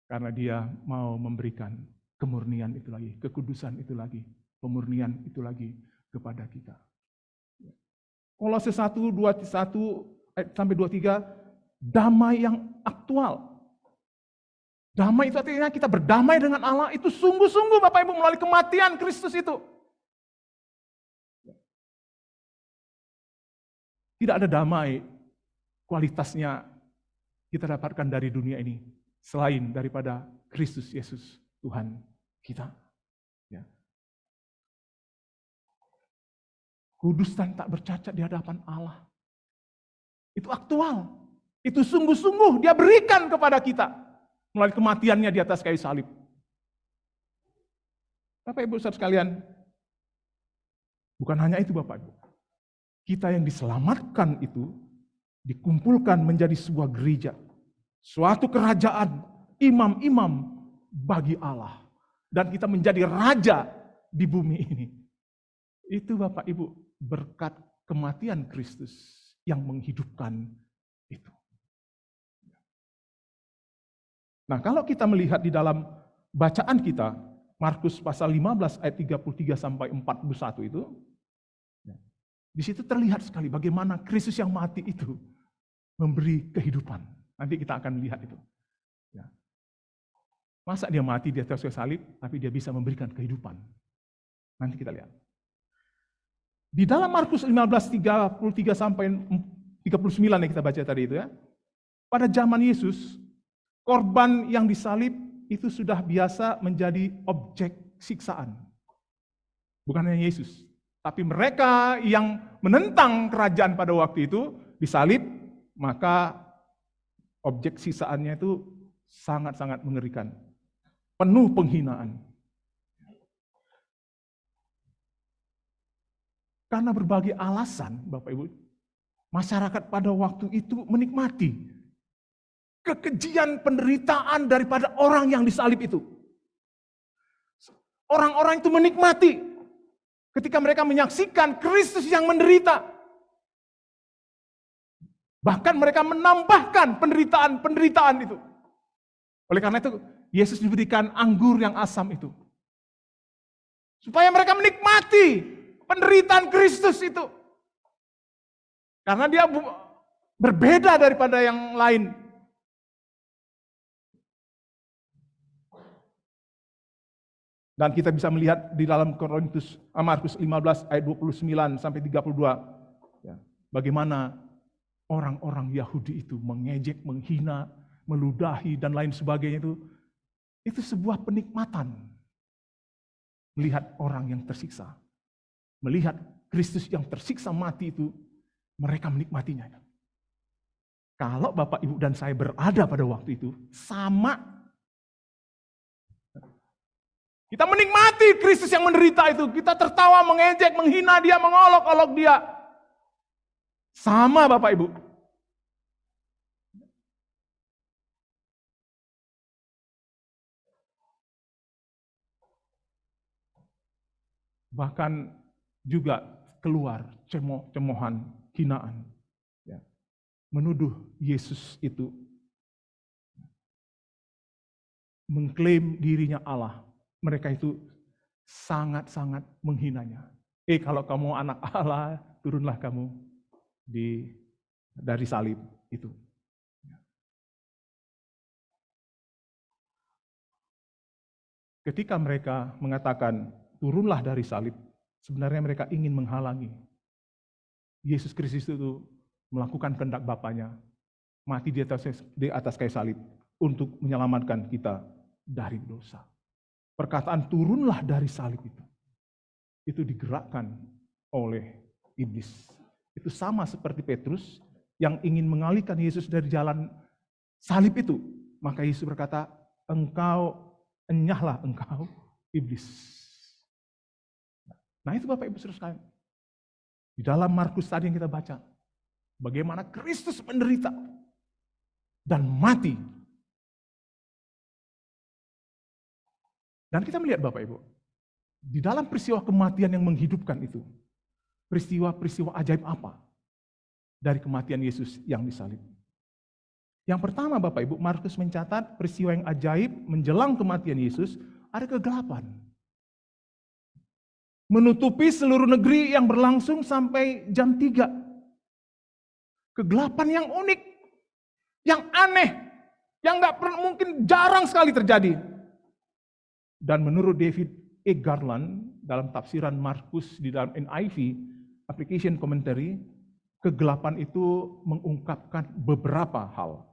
Speaker 3: Karena Dia mau memberikan kemurnian itu lagi, kekudusan itu lagi, pemurnian itu lagi kepada kita. Kolose 1, 21 sampai 23, damai yang aktual. Damai itu artinya kita berdamai dengan Allah, itu sungguh-sungguh Bapak Ibu melalui kematian Kristus itu. Tidak ada damai kualitasnya kita dapatkan dari dunia ini selain daripada Kristus Yesus Tuhan kita. Ya. Kudus dan tak bercacat di hadapan Allah. Itu aktual. Itu sungguh-sungguh Dia berikan kepada kita melalui kematiannya di atas kayu salib. Bapak Ibu saudara sekalian, bukan hanya itu Bapak Ibu. Kita yang diselamatkan itu dikumpulkan menjadi sebuah gereja, suatu kerajaan, imam-imam bagi Allah. Dan kita menjadi raja di bumi ini. Itu Bapak Ibu berkat kematian Kristus yang menghidupkan itu. Nah, kalau kita melihat di dalam bacaan kita, Markus pasal 15 ayat 33 sampai 41 itu, di situ terlihat sekali bagaimana Kristus yang mati itu memberi kehidupan. Nanti kita akan lihat itu. Ya. Masa Dia mati di atas kayu salib, tapi Dia bisa memberikan kehidupan. Nanti kita lihat. Di dalam Markus 15, 33 sampai 39 yang kita baca tadi itu ya, pada zaman Yesus, korban yang disalib itu sudah biasa menjadi objek siksaan. Bukan hanya Yesus, tapi mereka yang menentang kerajaan pada waktu itu disalib, maka objek siksaannya itu sangat-sangat mengerikan. Penuh penghinaan. Karena berbagai alasan, Bapak Ibu, masyarakat pada waktu itu menikmati kekejian penderitaan daripada orang yang disalib itu. Orang-orang itu menikmati ketika mereka menyaksikan Kristus yang menderita. Bahkan mereka menambahkan penderitaan itu. Oleh karena itu, Yesus diberikan anggur yang asam itu. Supaya mereka menikmati penderitaan Kristus itu. Karena Dia berbeda daripada yang lain. Dan kita bisa melihat di dalam Markus 15 ayat 29 sampai 32. Ya, bagaimana orang-orang Yahudi itu mengejek, menghina, meludahi, dan lain sebagainya itu sebuah penikmatan. Melihat orang yang tersiksa. Melihat Kristus yang tersiksa mati itu, mereka menikmatinya. Kalau Bapak, Ibu, dan saya berada pada waktu itu, sama. Kita menikmati Kristus yang menderita itu. Kita tertawa, mengejek, menghina Dia, mengolok-olok Dia. Sama Bapak Ibu. Bahkan juga keluar cemohan, hinaan. Ya. Menuduh Yesus itu mengklaim dirinya Allah, mereka itu sangat-sangat menghinanya. Kalau kamu anak Allah, turunlah kamu dari salib itu. Ketika mereka mengatakan turunlah dari salib, sebenarnya mereka ingin menghalangi Yesus Kristus itu melakukan kehendak Bapanya, mati di atas kayu salib untuk menyelamatkan kita dari dosa. Perkataan turunlah dari salib itu digerakkan oleh iblis. Itu sama seperti Petrus yang ingin mengalihkan Yesus dari jalan salib itu. Maka Yesus berkata, enyahlah engkau iblis. Nah itu Bapak Ibu Saudara sekalian. Di dalam Markus tadi yang kita baca, bagaimana Kristus menderita dan mati. Dan kita melihat Bapak Ibu, di dalam peristiwa kematian yang menghidupkan itu, peristiwa-peristiwa ajaib apa dari kematian Yesus yang disalib? Yang pertama Bapak Ibu, Markus mencatat peristiwa yang ajaib menjelang kematian Yesus, ada kegelapan. Menutupi seluruh negeri yang berlangsung sampai jam 3. Kegelapan yang unik, yang aneh, yang mungkin jarang sekali terjadi. Dan menurut David E. Garland, dalam tafsiran Markus di dalam NIV, Application Commentary, kegelapan itu mengungkapkan beberapa hal.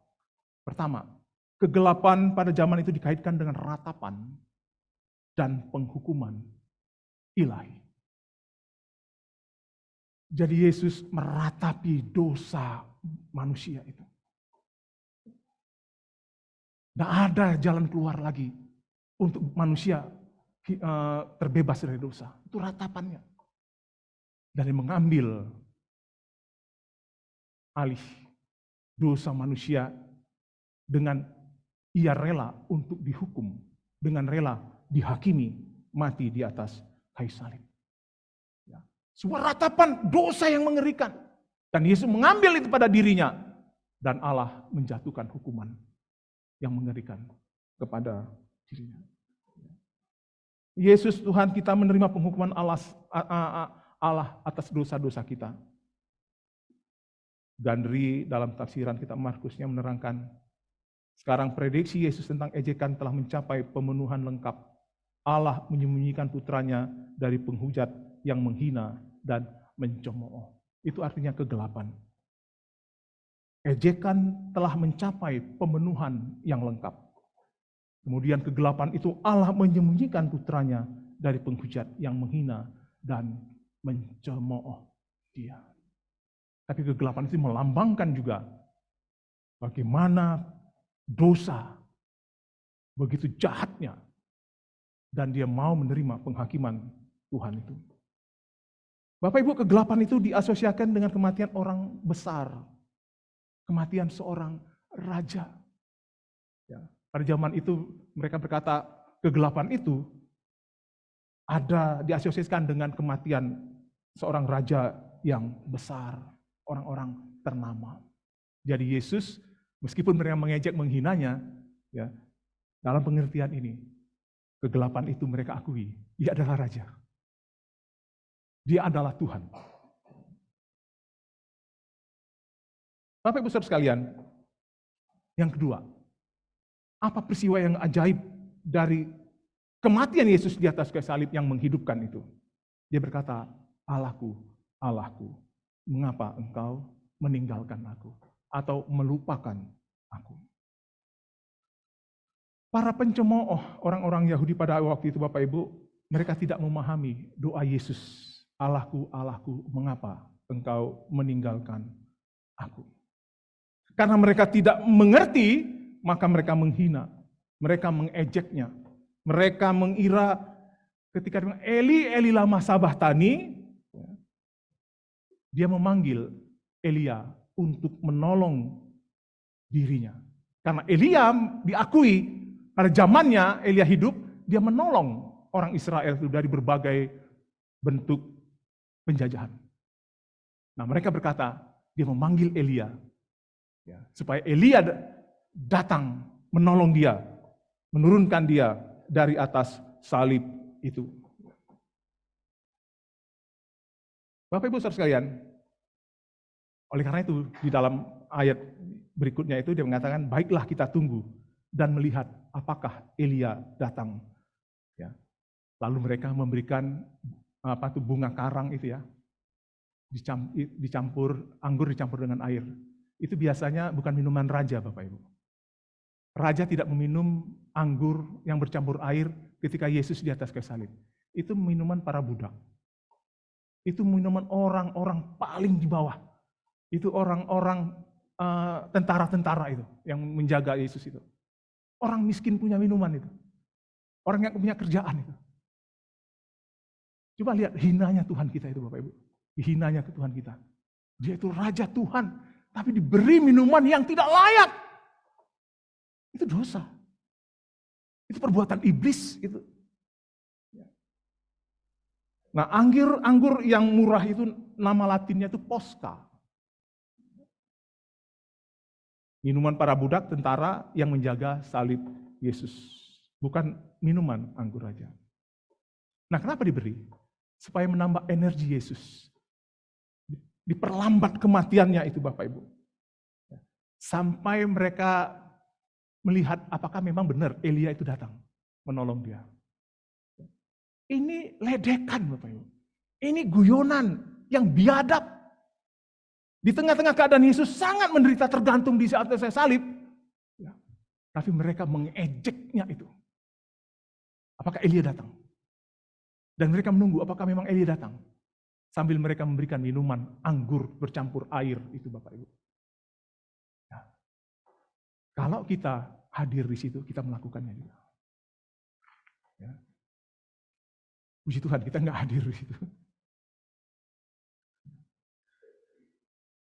Speaker 3: Pertama, kegelapan pada zaman itu dikaitkan dengan ratapan dan penghukuman ilahi. Jadi Yesus meratapi dosa manusia itu. Tidak ada jalan keluar lagi untuk manusia terbebas dari dosa. Itu ratapannya. Dan mengambil alih dosa manusia dengan ia rela untuk dihukum, dengan rela dihakimi, mati di atas kayu salib. Ya. Sebuah ratapan dosa yang mengerikan. Dan Yesus mengambil itu pada dirinya. Dan Allah menjatuhkan hukuman yang mengerikan kepada dirinya. Yesus Tuhan kita menerima penghukuman Allah atas dosa-dosa kita. Gandri dalam tafsiran kitab Markusnya menerangkan, sekarang prediksi Yesus tentang ejekan telah mencapai pemenuhan lengkap. Allah menyembunyikan putranya dari penghujat yang menghina dan mencemooh. Itu artinya kegelapan. Ejekan telah mencapai pemenuhan yang lengkap. Kemudian kegelapan itu Allah menyembunyikan putranya dari penghujat yang menghina dan mencemooh dia. Tapi kegelapan itu melambangkan juga bagaimana dosa begitu jahatnya dan dia mau menerima penghakiman Tuhan itu. Bapak Ibu, kegelapan itu diasosiasikan dengan kematian orang besar, kematian seorang raja. Ya, pada zaman itu mereka berkata kegelapan itu ada diasosiasikan dengan kematian seorang raja yang besar, orang-orang ternama. Jadi Yesus, meskipun mereka mengejek, menghinanya, ya, dalam pengertian ini, kegelapan itu mereka akui, dia adalah raja. Dia adalah Tuhan. Bapak Ibu Saudara sekalian, yang kedua, apa peristiwa yang ajaib dari kematian Yesus di atas kayu salib yang menghidupkan itu? Dia berkata, Allahku, Allahku, mengapa engkau meninggalkan aku atau melupakan aku? Para pencemooh orang-orang Yahudi pada waktu itu Bapak Ibu, mereka tidak memahami doa Yesus, Allahku, Allahku, mengapa engkau meninggalkan aku? Karena mereka tidak mengerti, maka mereka menghina, mereka mengejeknya, mereka mengira ketika Eli, Eli lama sabachthani, dia memanggil Elia untuk menolong dirinya. Karena Elia diakui pada zamannya Elia hidup, dia menolong orang Israel itu dari berbagai bentuk penjajahan. Nah, mereka berkata, dia memanggil Elia, ya, supaya Elia datang menolong dia menurunkan dia dari atas salib itu. Bapak Ibu Saudara sekalian, oleh karena itu di dalam ayat berikutnya itu dia mengatakan, baiklah kita tunggu dan melihat apakah Elia datang. Ya. Lalu mereka memberikan bunga karang itu ya, dicampur anggur dicampur dengan air. Itu biasanya bukan minuman raja, Bapak Ibu. Raja tidak meminum anggur yang bercampur air ketika Yesus di atas kayu salib. Itu minuman para budak. Itu minuman orang-orang paling di bawah. Itu orang-orang tentara-tentara itu yang menjaga Yesus itu. Orang miskin punya minuman itu. Orang yang punya kerjaan itu. Coba lihat hinanya Tuhan kita itu, Bapak Ibu. Hinanya ke Tuhan kita. Dia itu raja Tuhan, tapi diberi minuman yang tidak layak. Itu dosa. Itu perbuatan iblis itu. Nah, anggur yang murah itu nama latinnya itu Posca. Minuman para budak tentara yang menjaga salib Yesus. Bukan minuman anggur raja. Nah, kenapa diberi? Supaya menambah energi Yesus. Diperlambat kematiannya itu Bapak Ibu. Sampai mereka melihat apakah memang benar Elia itu datang menolong dia. Ini ledekan Bapak Ibu. Ini guyonan yang biadab. Di tengah-tengah keadaan Yesus sangat menderita tergantung di atas salib. Ya. Tapi mereka mengejeknya itu. Apakah Elia datang? Dan mereka menunggu apakah memang Elia datang. Sambil mereka memberikan minuman anggur bercampur air itu Bapak Ibu. Ya. Kalau kita hadir di situ, kita melakukannya juga. Ya. Puji Tuhan, kita nggak hadir di situ.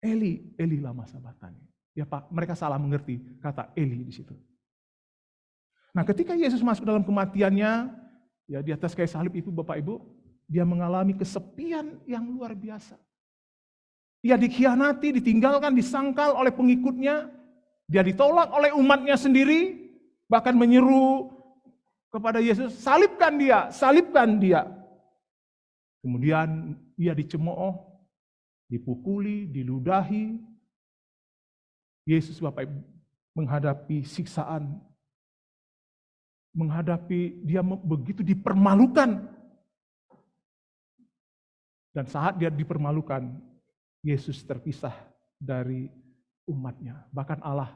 Speaker 3: Eli lama sabatani. Ya Pak, mereka salah mengerti kata Eli di situ. Nah, ketika Yesus masuk dalam kematiannya, ya di atas kayu salib itu Bapak Ibu, dia mengalami kesepian yang luar biasa. Dia dikhianati, ditinggalkan, disangkal oleh pengikutnya. Dia ditolak oleh umatnya sendiri, bahkan menyeru kepada Yesus, salibkan dia, salibkan dia. Kemudian dia dicemooh, dipukuli, diludahi. Yesus Bapak Ibu menghadapi siksaan, menghadapi dia begitu dipermalukan. Dan saat dia dipermalukan, Yesus terpisah dari umatnya. Bahkan Allah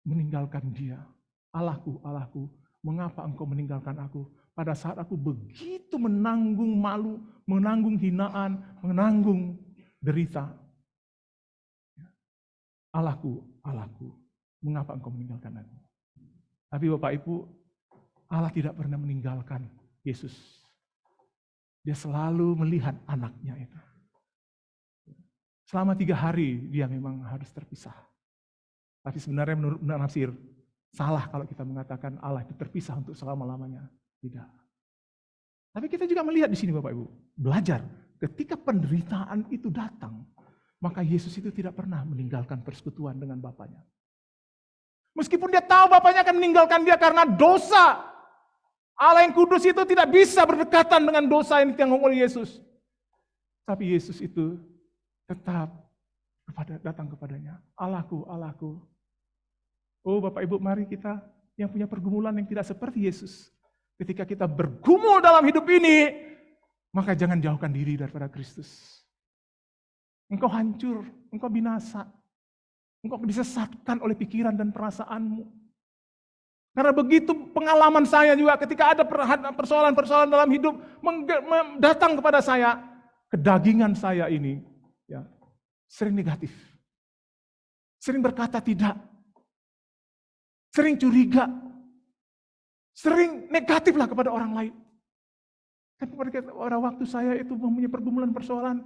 Speaker 3: meninggalkan dia. Allahku, Allahku, mengapa engkau meninggalkan aku? Pada saat aku begitu menanggung malu, menanggung hinaan, menanggung derita. Allahku, Allahku, mengapa engkau meninggalkan aku? Tapi Bapak Ibu, Allah tidak pernah meninggalkan Yesus. Dia selalu melihat anaknya itu. Selama 3 hari dia memang harus terpisah. Tapi sebenarnya menurut nafsir, salah kalau kita mengatakan Allah itu terpisah untuk selama-lamanya. Tidak. Tapi kita juga melihat di sini Bapak Ibu, belajar ketika penderitaan itu datang, maka Yesus itu tidak pernah meninggalkan persekutuan dengan Bapaknya. Meskipun dia tahu Bapaknya akan meninggalkan dia karena dosa. Allah yang kudus itu tidak bisa berdekatan dengan dosa yang ditanggung oleh Yesus. Tapi Yesus itu tetap datang kepadanya. Allahku, Allahku. Oh Bapak Ibu, mari kita yang punya pergumulan yang tidak seperti Yesus. Ketika kita bergumul dalam hidup ini, maka jangan jauhkan diri daripada Kristus. Engkau hancur, engkau binasa. Engkau disesatkan oleh pikiran dan perasaanmu. Karena begitu pengalaman saya juga ketika ada persoalan-persoalan dalam hidup datang kepada saya, kedagingan saya ini ya sering negatif. Sering berkata tidak. Sering curiga. Sering negatif lah kepada orang lain. Tapi pada waktu saya itu mempunyai pergumulan persoalan,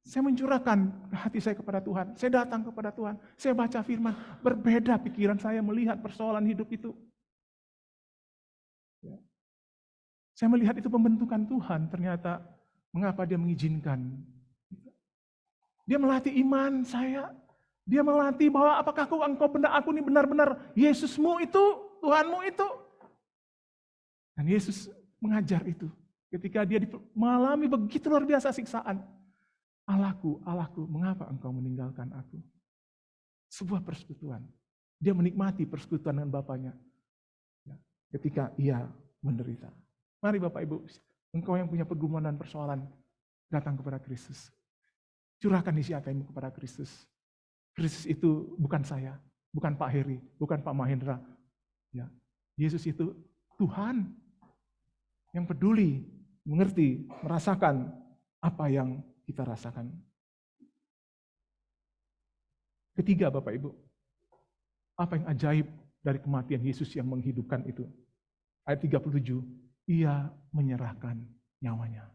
Speaker 3: saya mencurahkan hati saya kepada Tuhan. Saya datang kepada Tuhan. Saya baca firman. Berbeda pikiran saya melihat persoalan hidup itu. Saya melihat itu pembentukan Tuhan. Ternyata mengapa dia mengizinkan. Dia melatih iman saya. Dia melatih bahwa apakah aku ini benar-benar Yesusmu itu, Tuhanmu itu. Dan Yesus mengajar itu. Ketika dia mengalami begitu luar biasa siksaan. Allahku, Allahku, mengapa engkau meninggalkan aku? Sebuah persekutuan. Dia menikmati persekutuan dengan Bapaknya. Ketika ia menderita. Mari Bapak Ibu, engkau yang punya pergumulan dan persoalan, datang kepada Kristus. Curahkan isi hatimu kepada Kristus. Kristus itu bukan saya, bukan Pak Heri, bukan Pak Mahendra. Ya, Yesus itu Tuhan yang peduli, mengerti, merasakan apa yang kita rasakan. Ketiga Bapak Ibu, apa yang ajaib dari kematian Yesus yang menghidupkan itu? Ayat 37, ia menyerahkan nyawanya.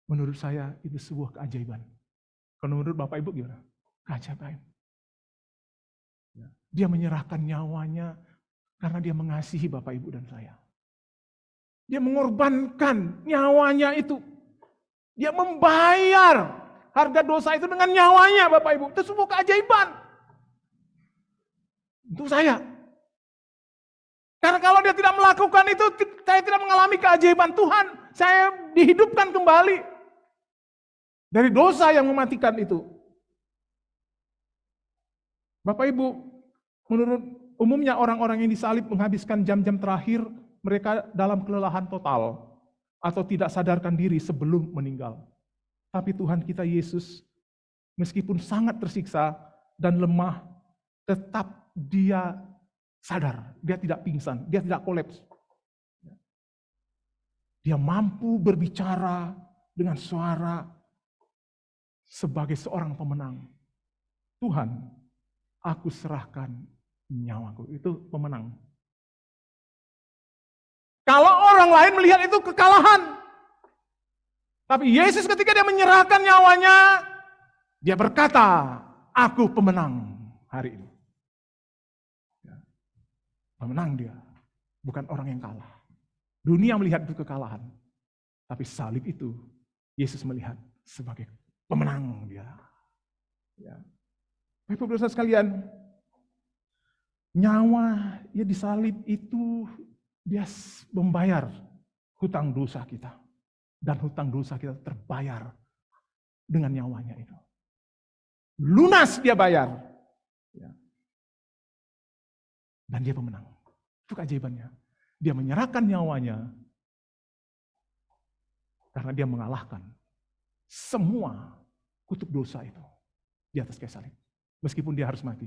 Speaker 3: Menurut saya itu sebuah keajaiban. Kalau menurut Bapak Ibu gimana? Keajaiban. Dia menyerahkan nyawanya karena dia mengasihi Bapak Ibu dan saya. Dia mengorbankan nyawanya itu. Dia membayar harga dosa itu dengan nyawanya Bapak Ibu. Itu sebuah keajaiban. Untuk saya. Karena kalau dia tidak melakukan itu, saya tidak mengalami keajaiban Tuhan. Saya dihidupkan kembali dari dosa yang mematikan itu. Bapak Ibu, menurut umumnya orang-orang yang disalib menghabiskan jam-jam terakhir mereka dalam kelelahan total atau tidak sadarkan diri sebelum meninggal. Tapi Tuhan kita Yesus, meskipun sangat tersiksa dan lemah, tetap dia sadar, dia tidak pingsan, dia tidak kolaps. Dia mampu berbicara dengan suara sebagai seorang pemenang. Tuhan, aku serahkan nyawaku. Itu pemenang. Kalau orang lain melihat itu kekalahan. Tapi Yesus ketika dia menyerahkan nyawanya, dia berkata, aku pemenang hari ini. Pemenang dia, bukan orang yang kalah. Dunia melihat itu kekalahan. Tapi salib itu, Yesus melihat sebagai pemenang dia. Ya. Bapak-Ibu sekalian, nyawa ya disalib itu dia membayar hutang dosa kita. Dan hutang dosa kita terbayar dengan nyawanya itu. Lunas dia bayar. Ya. Dan dia pemenang. Itu keajaibannya. Dia menyerahkan nyawanya karena dia mengalahkan semua kutuk dosa itu di atas kayu salib. Meskipun dia harus mati.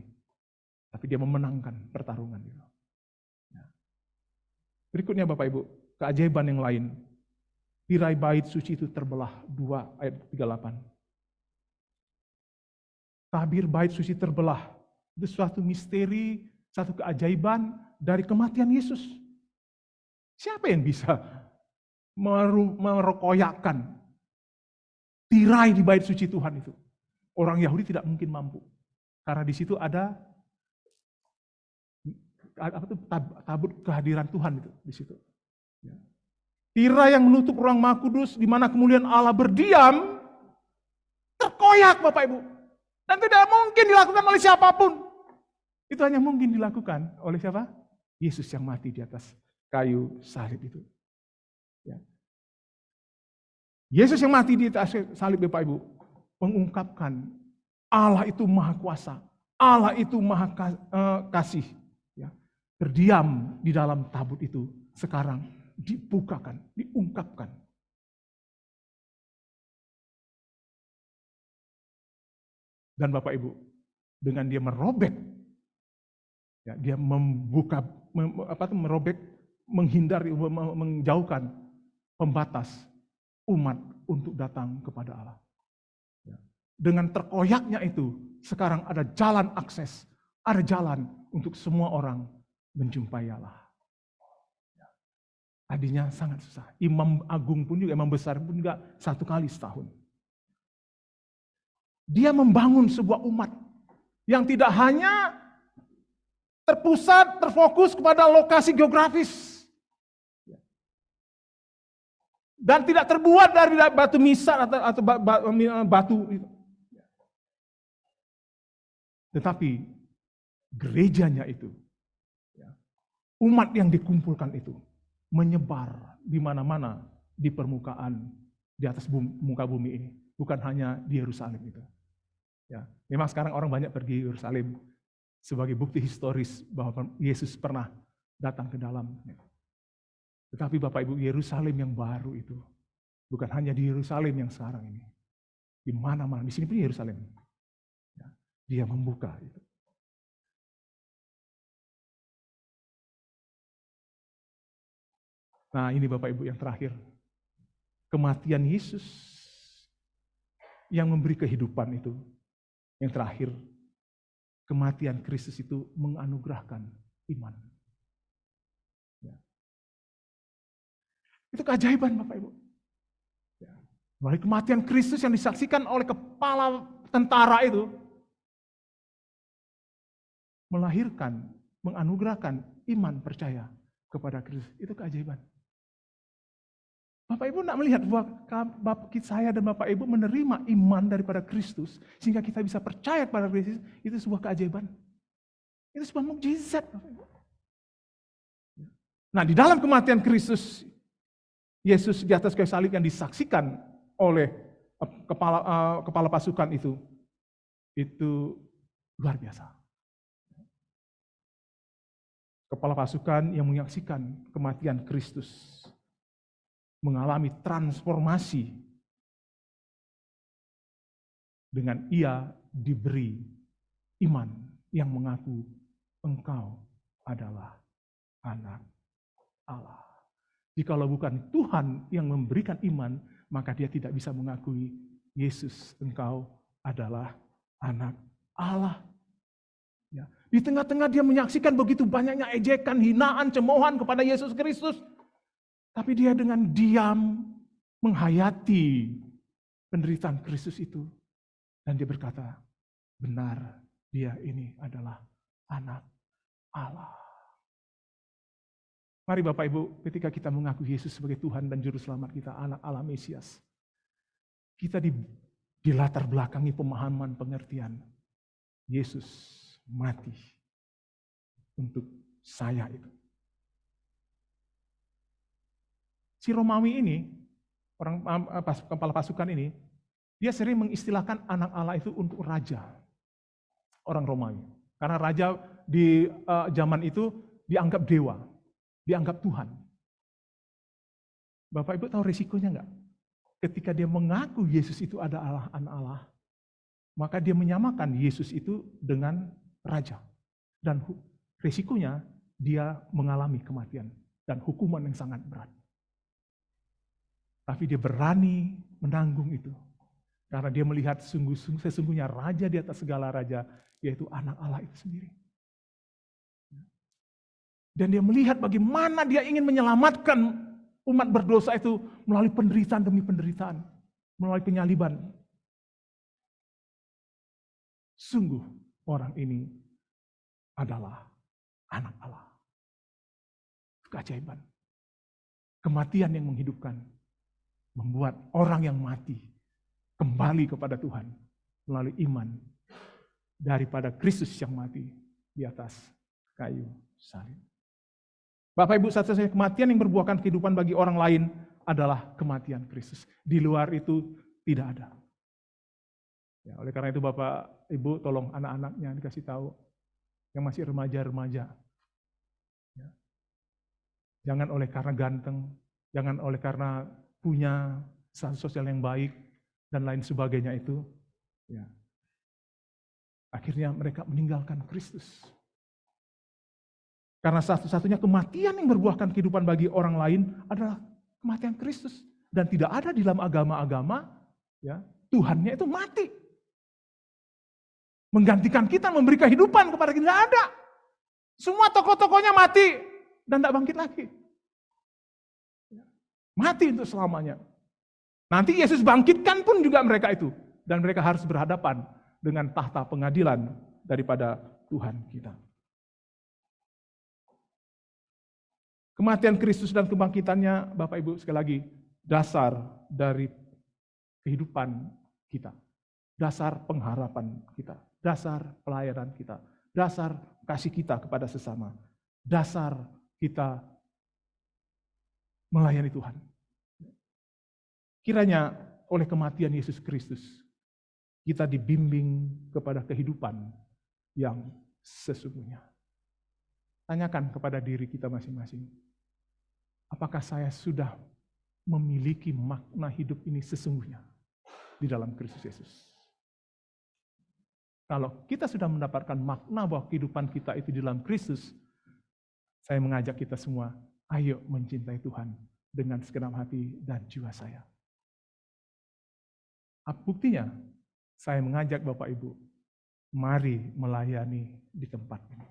Speaker 3: Tapi dia memenangkan pertarungan itu. Ya. Berikutnya Bapak Ibu, keajaiban yang lain. Tirai bait suci itu terbelah 2 ayat 38. Tabir bait suci terbelah. Itu suatu misteri, satu keajaiban dari kematian Yesus. Siapa yang bisa merokoyakkan tirai di bait suci Tuhan itu? Orang Yahudi tidak mungkin mampu. Karena di situ ada tabut kehadiran Tuhan itu di situ. Ya. Tirai yang menutup ruang Maha Kudus di mana kemuliaan Allah berdiam terkoyak Bapak Ibu. Dan tidak mungkin dilakukan oleh siapapun. Itu hanya mungkin dilakukan oleh siapa? Yesus yang mati di atas kayu salib itu. Ya. Yesus yang mati di atas salib Bapak Ibu mengungkapkan Allah itu maha kuasa, Allah itu maha kasih. Ya. Berdiam di dalam tabut itu sekarang dibukakan, diungkapkan. Dan Bapak Ibu, dengan dia merobek, ya, dia membuka, merobek, menghindari, menjauhkan pembatas umat untuk datang kepada Allah. Ya. Dengan terkoyaknya itu, sekarang ada jalan akses, ada jalan untuk semua orang menjumpai Allah. Tadinya sangat susah. Imam agung pun juga, imam besar pun juga 1 kali setahun. Dia membangun sebuah umat yang tidak hanya terpusat, terfokus kepada lokasi geografis. Dan tidak terbuat dari batu misar atau batu. Tetapi gerejanya itu, umat yang dikumpulkan itu, menyebar di mana-mana di permukaan, di atas muka bumi ini. Bukan hanya di Yerusalem itu. Ya, memang sekarang orang banyak pergi Yerusalem sebagai bukti historis bahwa Yesus pernah datang ke dalam. Tetapi Bapak Ibu, Yerusalem yang baru itu bukan hanya di Yerusalem yang sekarang ini. Di mana-mana, di sini pun Yerusalem. Ya, dia membuka itu. Nah, ini Bapak Ibu yang terakhir. Kematian Yesus yang memberi kehidupan itu. Yang terakhir, kematian Kristus itu menganugerahkan iman. Ya. Itu keajaiban Bapak Ibu. Ya. Melalui kematian Kristus yang disaksikan oleh kepala tentara itu, melahirkan, menganugerahkan iman percaya kepada Kristus. Itu keajaiban. Bapak Ibu tidak melihat bahwa saya dan Bapak Ibu menerima iman daripada Kristus sehingga kita bisa percaya kepada Kristus, itu sebuah keajaiban. Itu sebuah mukjizat, Bapak Ibu. Nah, di dalam kematian Kristus, Yesus di atas kayu salib yang disaksikan oleh kepala pasukan itu luar biasa. Kepala pasukan yang menyaksikan kematian Kristus mengalami transformasi dengan ia diberi iman yang mengaku engkau adalah anak Allah. Jikalau bukan Tuhan yang memberikan iman, maka dia tidak bisa mengakui Yesus, engkau adalah anak Allah. Ya. Di tengah-tengah dia menyaksikan begitu banyaknya ejekan, hinaan, cemoohan kepada Yesus Kristus. Tapi dia dengan diam menghayati penderitaan Kristus itu. Dan dia berkata, benar dia ini adalah anak Allah. Mari Bapak Ibu, ketika kita mengaku Yesus sebagai Tuhan dan Juru Selamat kita, anak Allah Mesias, kita dilatar belakangi pemahaman pengertian. Yesus mati untuk saya itu. Si Romawi ini, kepala pasukan ini, dia sering mengistilahkan anak Allah itu untuk raja. Orang Romawi. Karena raja di zaman itu dianggap dewa, dianggap Tuhan. Bapak Ibu tahu risikonya enggak? Ketika dia mengaku Yesus itu adalah anak Allah, maka dia menyamakan Yesus itu dengan raja. Dan risikonya dia mengalami kematian dan hukuman yang sangat berat. Tapi dia berani menanggung itu. Karena dia melihat sesungguhnya raja di atas segala raja, yaitu anak Allah itu sendiri. Dan dia melihat bagaimana dia ingin menyelamatkan umat berdosa itu melalui penderitaan demi penderitaan. Melalui penyaliban. Sungguh orang ini adalah anak Allah. Keajaiban. Kematian yang menghidupkan. Membuat orang yang mati kembali kepada Tuhan melalui iman daripada Kristus yang mati di atas kayu salib. Bapak Ibu, satu-satunya kematian yang berbuahkan kehidupan bagi orang lain adalah kematian Kristus. Di luar itu tidak ada. Ya, oleh karena itu Bapak Ibu tolong anak-anaknya dikasih tahu yang masih remaja-remaja. Ya. Jangan oleh karena ganteng, jangan oleh karena punya status sosial yang baik dan lain sebagainya itu, ya. Akhirnya mereka meninggalkan Kristus. Karena satu-satunya kematian yang berbuahkan kehidupan bagi orang lain adalah kematian Kristus. Dan tidak ada di dalam agama-agama, ya, Tuhannya itu mati. Menggantikan kita, memberi kehidupan kepada kita, tidak ada. Semua tokoh-tokohnya mati dan tidak bangkit lagi. Mati untuk selamanya. Nanti Yesus bangkitkan pun juga mereka itu. Dan mereka harus berhadapan dengan tahta pengadilan daripada Tuhan kita. Kematian Kristus dan kebangkitannya, Bapak Ibu sekali lagi, dasar dari kehidupan kita. Dasar pengharapan kita. Dasar pelayanan kita. Dasar kasih kita kepada sesama. Dasar kita melayani Tuhan. Kiranya oleh kematian Yesus Kristus, kita dibimbing kepada kehidupan yang sesungguhnya. Tanyakan kepada diri kita masing-masing, apakah saya sudah memiliki makna hidup ini sesungguhnya di dalam Kristus Yesus? Kalau kita sudah mendapatkan makna bahwa kehidupan kita itu di dalam Kristus, saya mengajak kita semua, ayo mencintai Tuhan dengan segenap hati dan jiwa saya. Buktinya, saya mengajak Bapak Ibu, mari melayani di tempat ini.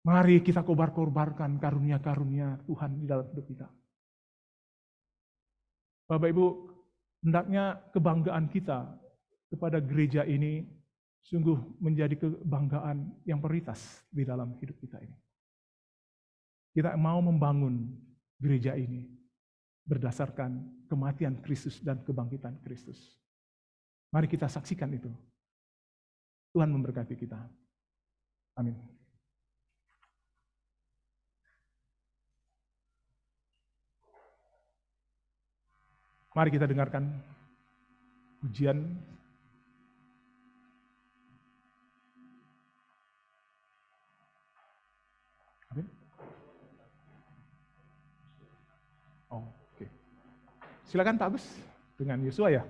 Speaker 3: Mari kita kobar-kobarkan karunia-karunia Tuhan di dalam hidup kita. Bapak Ibu, hendaknya kebanggaan kita kepada gereja ini sungguh menjadi kebanggaan yang prioritas di dalam hidup kita ini. Kita mau membangun gereja ini berdasarkan kematian Kristus dan kebangkitan Kristus. Mari kita saksikan itu. Tuhan memberkati kita. Amin. Mari kita dengarkan pujian. Amin. Oh, oke. Silakan Pak Agus dengan Yosua ya.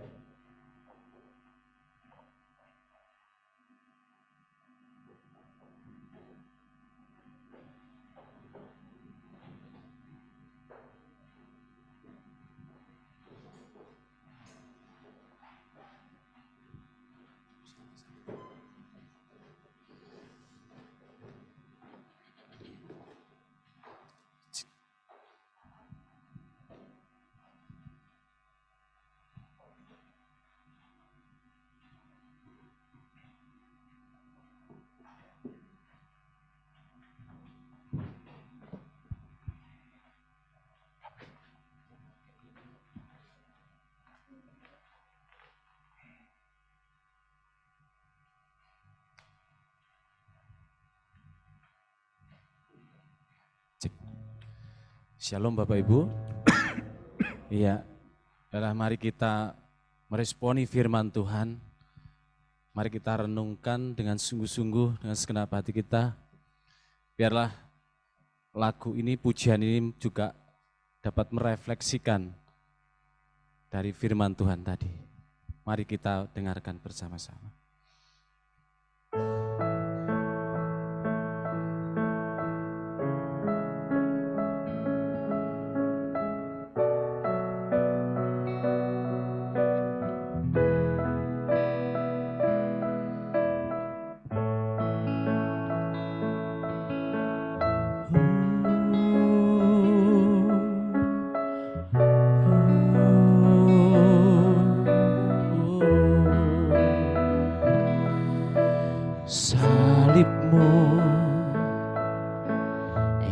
Speaker 6: Shalom Bapak Ibu. Iya, mari kita meresponi firman Tuhan. Mari kita renungkan dengan sungguh-sungguh, dengan segenap hati kita. Biarlah lagu ini, pujian ini juga dapat merefleksikan dari firman Tuhan tadi. Mari kita dengarkan bersama-sama. Salibmu,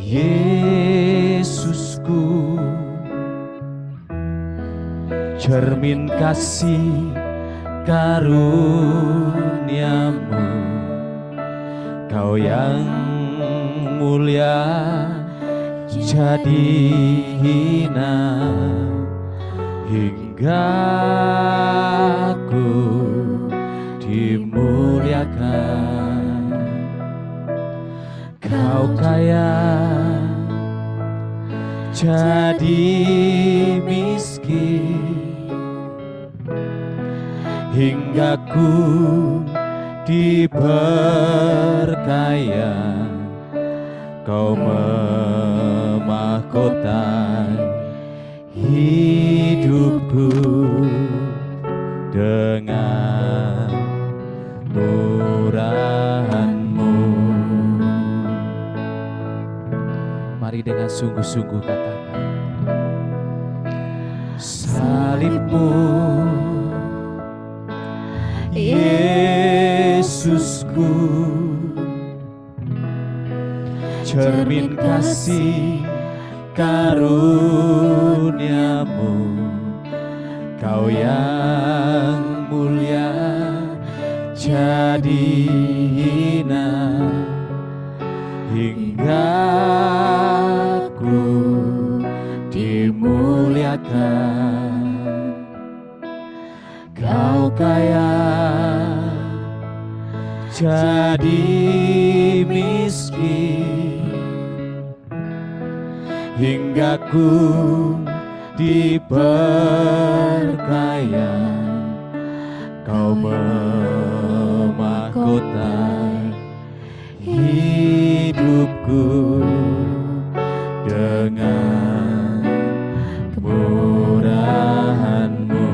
Speaker 6: Yesusku, cermin kasih karuniamu, Kau yang mulia jadi hina hingga ku dimuliakan. Kau kaya jadi miskin hingga ku diperkaya. Kau memahkotai hidupku dengan murahan-Mu. Mari dengan sungguh-sungguh katakan, salibmu, Yesusku, cermin kasih karuniamu, Kau yang mulia jadi hina hingga ku dimuliakan. Kau kaya jadi miskin, hingga ku diperkaya. Kau memahkotai hidupku dengan kemurahan-Mu.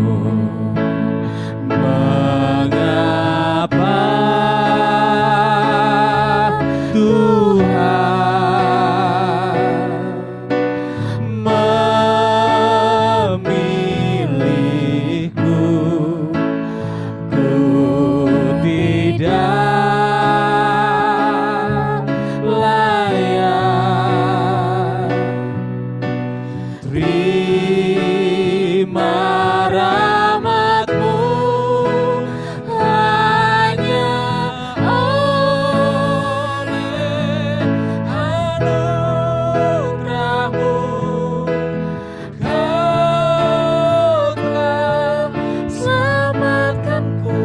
Speaker 6: Mengapa Tuhan memilihku? Ku tidak layak. Terima rahmat-Mu, hanya oleh anugerah-Mu Kau telah selamatkanku.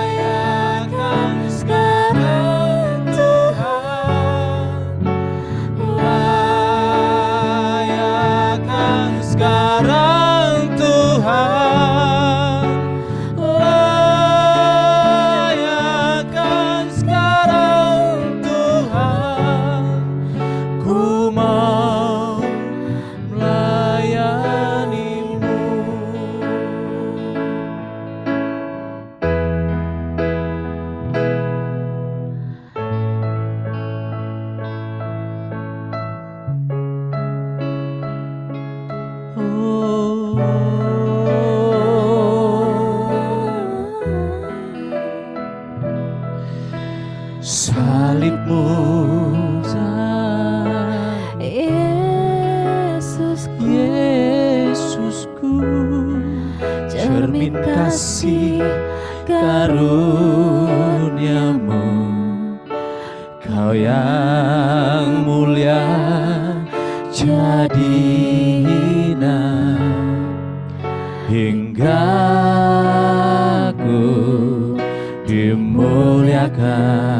Speaker 6: Layakkan sekarang Tuhan, layakkan sekarang Tuhan, layakkan sekarang Tuhan. Ku mau melayani-Mu. Salib-Mu, Yesusku, cermin kasih karunia-Mu. Kau yang mulia jadi hina, hingga ku dimuliakan.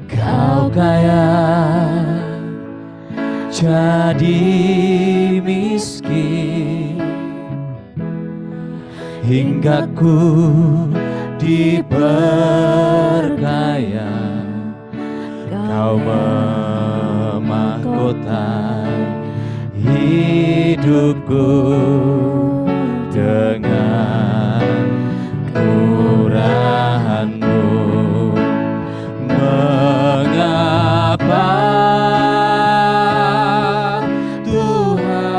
Speaker 6: Kau kaya jadi miskin, hingga ku diperkaya. Kau memahkotai hidupku dengan kemurahan-Mu. Mengapa Tuhan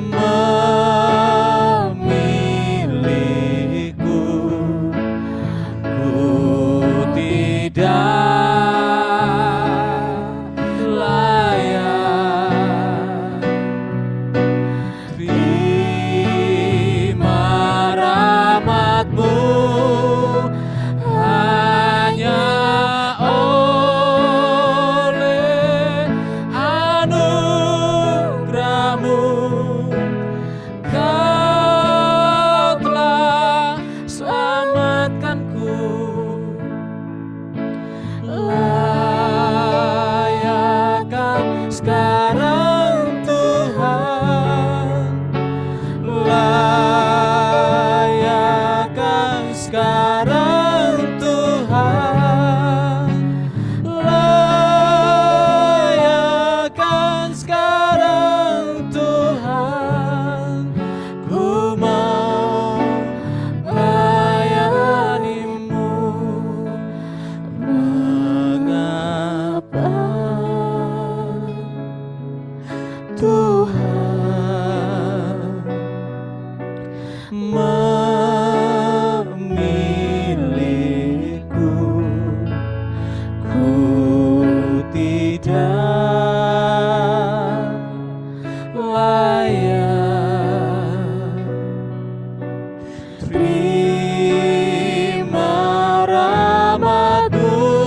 Speaker 6: memilihku? Ku tidak layak. Terima rahmat-Mu, hanya oleh anugerah-Mu Kau telah selamatkanku. Layakkan sekarang Tuhan, layakkan sekarang Tuhan, layakkan sekarang Tuhan. Ku mau melayani-Mu. Mengapa Tuhan memilihku? Ku tidak layak. Terima rahmat-Mu,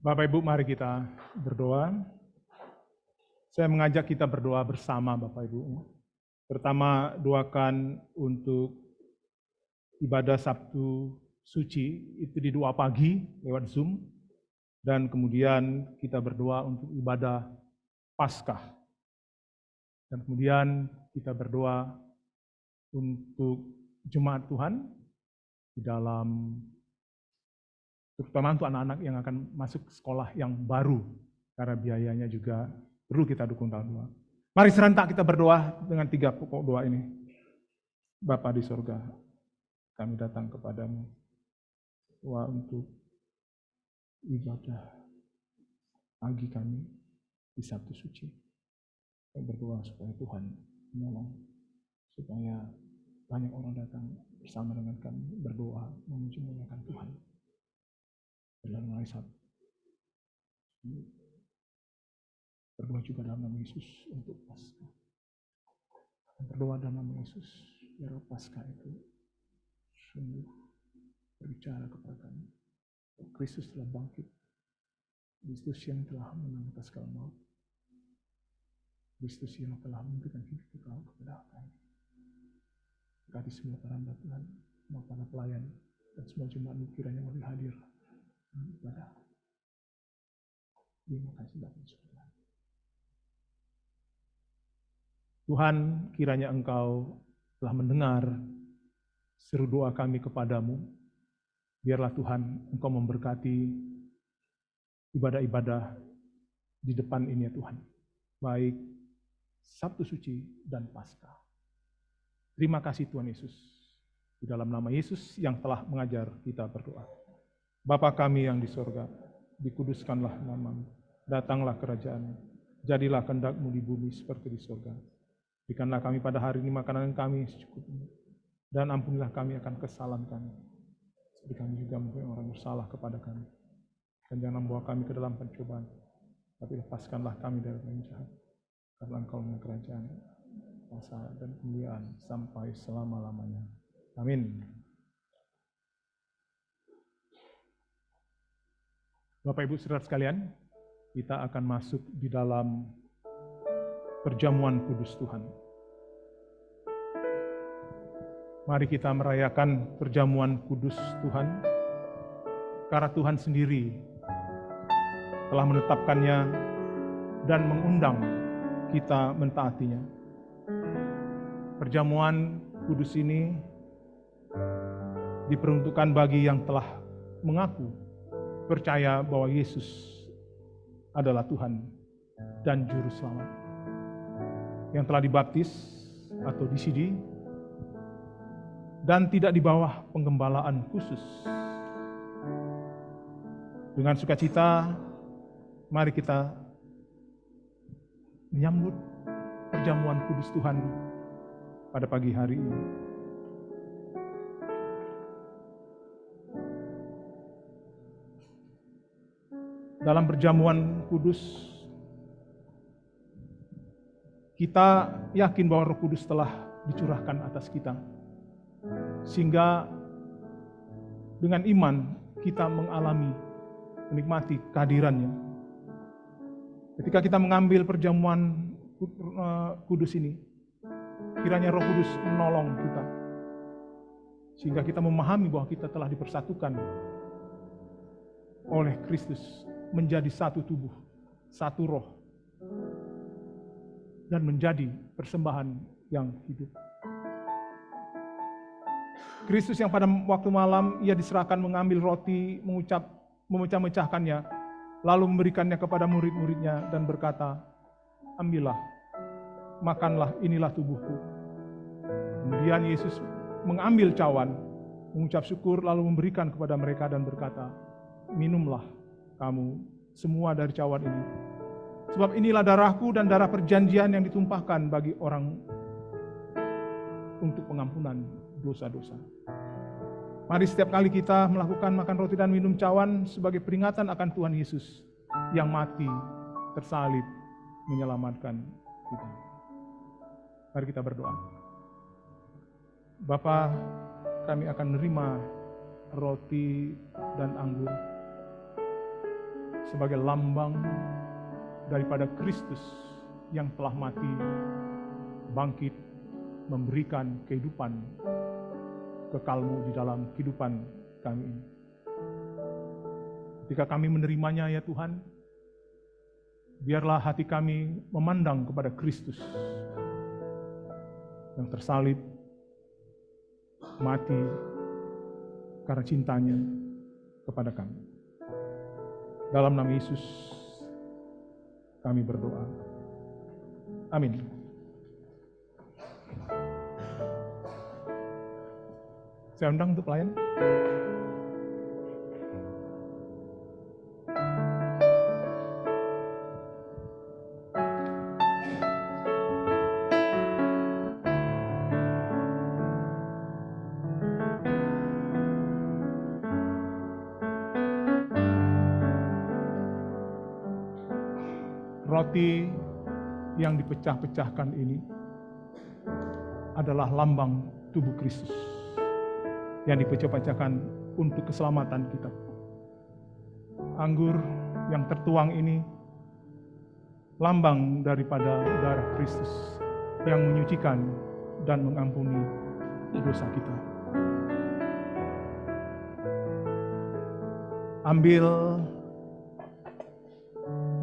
Speaker 3: Bapak Ibu, mari kita berdoa. Saya mengajak kita berdoa bersama Bapak Ibu. Pertama, doakan untuk ibadah Sabtu Suci, itu di doa pagi lewat Zoom. Dan kemudian kita berdoa untuk ibadah Paskah. Dan kemudian kita berdoa untuk jemaat Tuhan di dalam, terutama untuk anak-anak yang akan masuk sekolah yang baru, karena biayanya juga perlu kita dukung dalam doa. Mari serentak kita berdoa dengan 3 pokok doa ini. Bapa di sorga, kami datang kepadamu, doa untuk ibadah pagi kami di Sabtu Suci. Kami berdoa supaya Tuhan menolong, supaya banyak orang datang bersama dengan kami berdoa memuji muliakan Tuhan. Dalam mulai Sabtu. Berdoa juga dalam nama Yesus untuk Paskah. Berdoa dalam nama Yesus biar Paskah itu sungguh berbicara kepada kami. Kristus telah bangkit. Kristus yang telah menang atas segala maut. Kristus yang telah memberikan hidup kekal kepada kami. Berkati semua para hamba Tuhan, semua para pelayan, dan semua jemaat kiranya boleh hadir ibadah. Terima kasih Bapa di surga. Tuhan, kiranya Engkau telah mendengar seru doa kami kepadamu. Biarlah Tuhan Engkau memberkati ibadah-ibadah di depan ini ya Tuhan. Baik Sabtu Suci dan Paskah. Terima kasih Tuhan Yesus. Di dalam nama Yesus yang telah mengajar kita berdoa. Bapa kami yang di sorga, dikuduskanlah namamu. Datanglah kerajaan-Mu. Jadilah kehendak-Mu di bumi seperti di sorga. Berikanlah kami pada hari ini makanan kami secukupnya. Dan ampunilah kami akan kesalahan kami. Seperti kami juga mengampuni orang bersalah kepada kami. Dan jangan membawa kami ke dalam pencobaan. Tapi lepaskanlah kami dari yang jahat. Karena Engkau punya kerajaan, kuasa dan kemuliaan sampai selama-lamanya. Amin. Bapak Ibu saudara sekalian, kita akan masuk di dalam perjamuan kudus Tuhan. Mari kita merayakan perjamuan kudus Tuhan, karena Tuhan sendiri telah menetapkannya dan mengundang kita mentaatinya. Perjamuan kudus ini diperuntukkan bagi yang telah mengaku percaya bahwa Yesus adalah Tuhan dan Juru Selamat, yang telah dibaptis atau disidi dan tidak di bawah penggembalaan khusus. Dengan sukacita, mari kita menyambut perjamuan kudus Tuhan pada pagi hari ini. Dalam perjamuan kudus, kita yakin bahwa Roh Kudus telah dicurahkan atas kita. Sehingga dengan iman kita mengalami, menikmati kehadirannya. Ketika kita mengambil perjamuan kudus ini, kiranya Roh Kudus menolong kita. Sehingga kita memahami bahwa kita telah dipersatukan oleh Kristus menjadi satu tubuh, satu roh, dan menjadi persembahan yang hidup. Kristus yang pada waktu malam ia diserahkan mengambil roti, memecah-mecahkannya, lalu memberikannya kepada murid-muridnya dan berkata, ambillah, makanlah, inilah tubuhku. Kemudian Yesus mengambil cawan, mengucap syukur, lalu memberikan kepada mereka dan berkata, minumlah kamu semua dari cawan ini. Sebab inilah darahku dan darah perjanjian yang ditumpahkan bagi orang untuk pengampunan dosa-dosa. Mari setiap kali kita melakukan makan roti dan minum cawan sebagai peringatan akan Tuhan Yesus yang mati, tersalib, menyelamatkan kita. Mari kita berdoa. Bapa, kami akan menerima roti dan anggur sebagai lambang daripada Kristus yang telah mati, bangkit, memberikan kehidupan kekal-Mu di dalam kehidupan kami ini. Ketika kami menerimanya ya Tuhan, biarlah hati kami memandang kepada Kristus yang tersalib, mati karena cintanya kepada kami. Dalam nama Yesus kami berdoa. Amin. Saya undang untuk pelayan. Roti yang dipecah-pecahkan ini adalah lambang tubuh Kristus yang dipecah-pecahkan untuk keselamatan kita. Anggur yang tertuang ini lambang daripada darah Kristus yang menyucikan dan mengampuni dosa kita. Ambil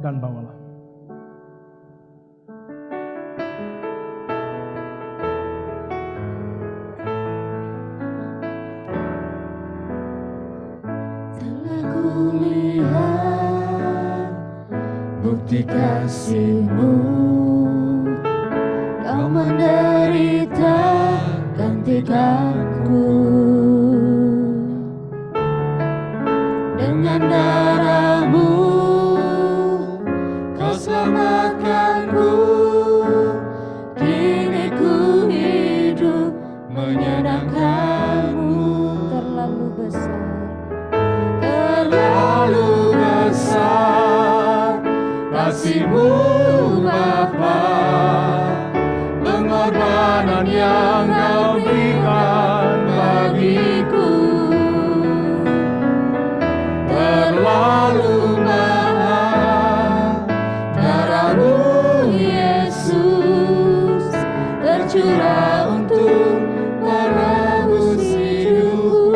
Speaker 3: dan bawalah.
Speaker 4: Kulihat bukti kasih-Mu, Kau menderita gantikanku. Dengan darah-Mu Kau selamatkanku. Kini ku hidup menyenangkan-Mu. Terlalu besar, terlalu besar kasih-Mu Bapa, pengorbanan yang Kau berikan bagiku. Terlalu mahal darah-Mu Yesus, tercurah untuk menebus hidupku.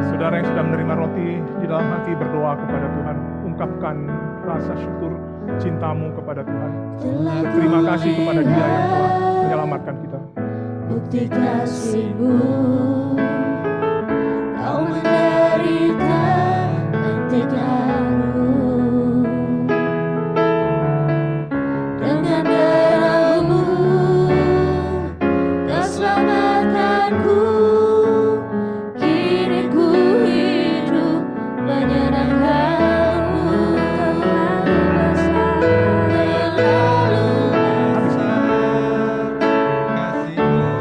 Speaker 3: Saudara yang sudah menerima roti di dalam hati, berdoa kepada Tuhan, ungkapkan rasa syukur cintamu kepada Tuhan. Berterima kasih kepada Dia yang telah menyelamatkan kita.
Speaker 4: Bukti kasih-Mu, Kau menderita gantikanku. Dengan darah-Mu Kau selamatkanku. Kini ku hidup menyenangkan-Mu. Terlalu besar,
Speaker 5: Kasih-Mu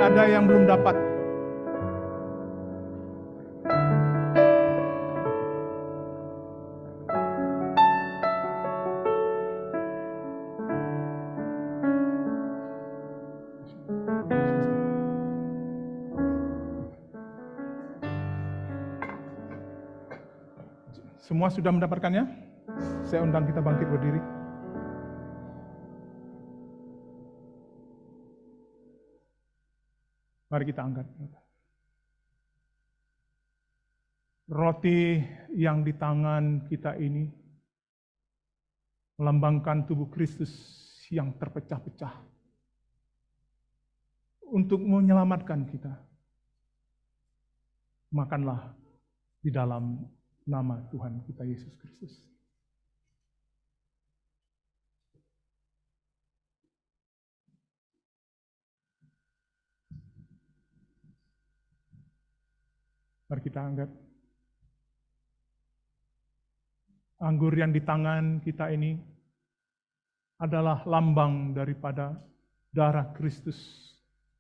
Speaker 3: ada yang belum dapat. Semua sudah mendapatkannya? Saya undang kita bangkit berdiri. Mari kita angkat. Roti yang di tangan kita ini melambangkan tubuh Kristus yang terpecah-pecah untuk menyelamatkan kita. Makanlah di dalam nama Tuhan kita Yesus Kristus. Mari kita angkat. Anggur yang di tangan kita ini adalah lambang daripada darah Kristus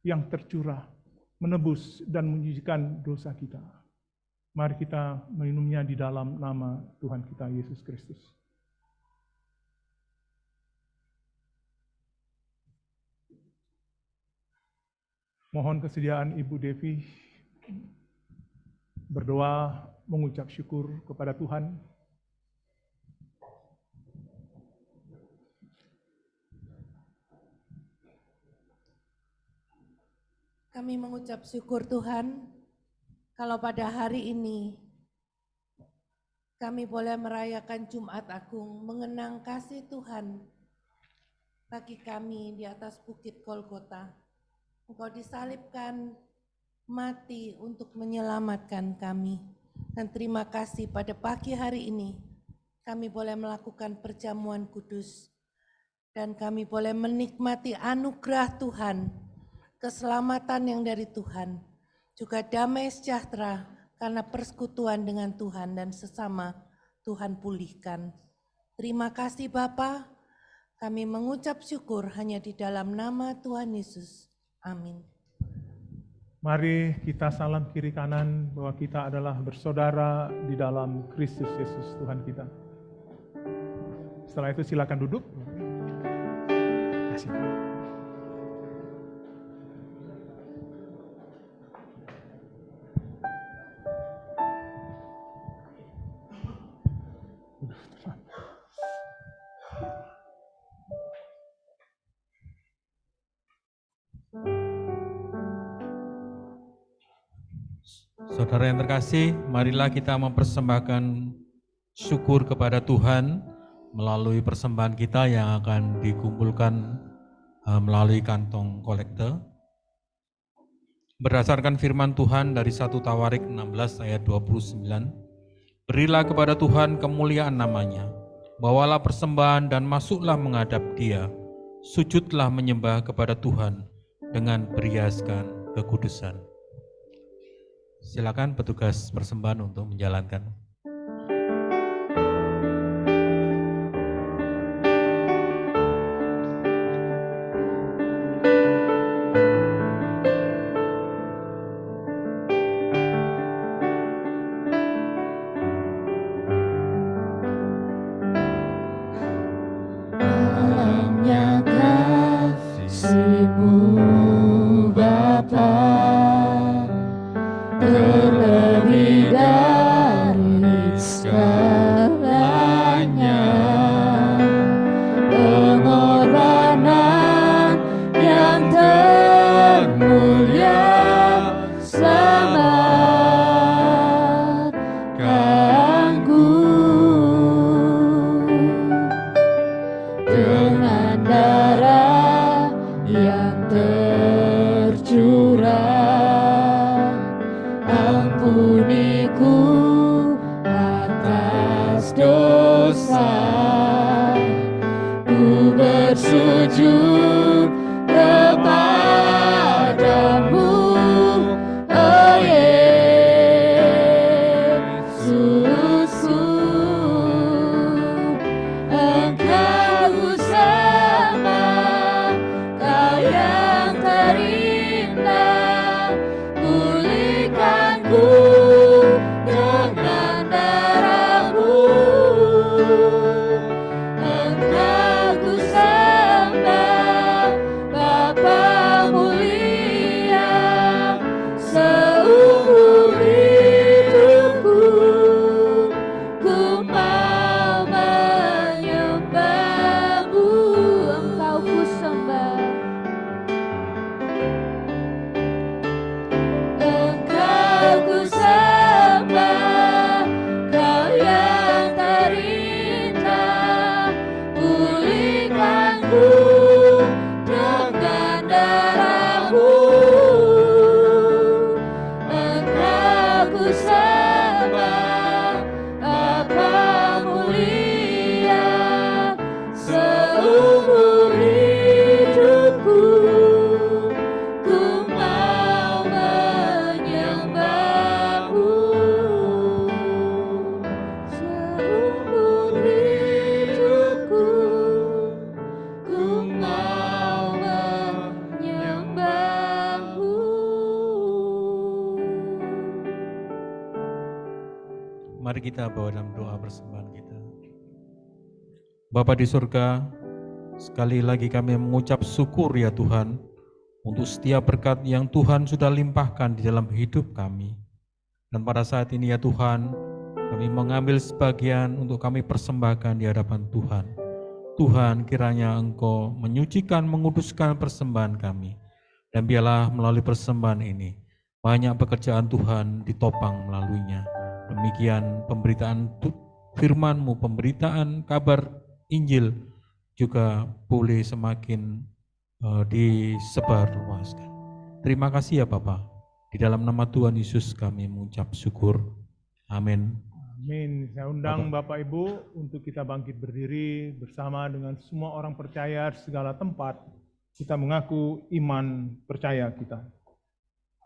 Speaker 3: yang tercurah, menebus dan menyucikan dosa kita. Mari kita minumnya di dalam nama Tuhan kita Yesus Kristus. Mohon kesediaan Ibu Devi berdoa mengucap syukur kepada Tuhan.
Speaker 7: Kami mengucap syukur Tuhan, kalau pada hari ini kami boleh merayakan Jumat Agung, mengenang kasih Tuhan bagi kami di atas bukit Golgota. Engkau disalibkan, mati untuk menyelamatkan kami. Dan terima kasih pada pagi hari ini kami boleh melakukan perjamuan kudus dan kami boleh menikmati anugerah Tuhan, keselamatan yang dari Tuhan, juga damai sejahtera karena persekutuan dengan Tuhan dan sesama Tuhan pulihkan. Terima kasih Bapa, kami mengucap syukur hanya di dalam nama Tuhan Yesus. Amin.
Speaker 3: Mari kita salam kiri kanan bahwa kita adalah bersaudara di dalam Kristus Yesus Tuhan kita. Setelah itu silakan duduk. Kasih.
Speaker 1: Saudara yang terkasih, marilah kita mempersembahkan syukur kepada Tuhan melalui persembahan kita yang akan dikumpulkan melalui kantong kolekte. Berdasarkan firman Tuhan dari 1 Tawarik 16 ayat 29, berilah kepada Tuhan kemuliaan namanya, bawalah persembahan dan masuklah menghadap Dia, sujudlah menyembah kepada Tuhan dengan beriaskan kekudusan. Silakan petugas persembahan untuk menjalankan.
Speaker 4: Hanya kasih-Mu Bapa, terlebih dari segalanya, pengorbanan yang termulia, selamatkanku dengan darah yang tercurah. Ampuniku atas dosa, ku bersujud kepadamu, oh Yesus. Engkau sama, Kau yang terindah, pulihkanku dengan darah-Mu.
Speaker 1: Mari kita bawa dalam doa persembahan kita. Bapa di surga, sekali lagi kami mengucap syukur ya Tuhan untuk setiap berkat yang Tuhan sudah limpahkan di dalam hidup kami. Dan pada saat ini ya Tuhan, kami mengambil sebagian untuk kami persembahkan di hadapan Tuhan. Tuhan, kiranya Engkau menyucikan, menguduskan persembahan kami. Dan biarlah melalui persembahan ini, banyak pekerjaan Tuhan ditopang melaluinya. Demikian pemberitaan firman-Mu, pemberitaan kabar Injil juga boleh semakin disebar luaskan. Terima kasih ya Bapa. Di dalam nama Tuhan Yesus kami mengucap syukur. Amin.
Speaker 3: Amin. Saya undang Bapak Ibu untuk kita bangkit berdiri bersama dengan semua orang percaya di segala tempat. Kita mengaku iman percaya kita.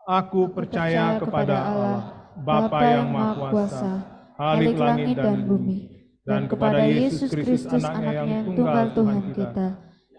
Speaker 3: Aku percaya kepada Allah, Bapa yang Maha Kuasa, Khalik langit dan bumi, dan kepada Yesus Kristus anaknya yang tunggal Tuhan kita,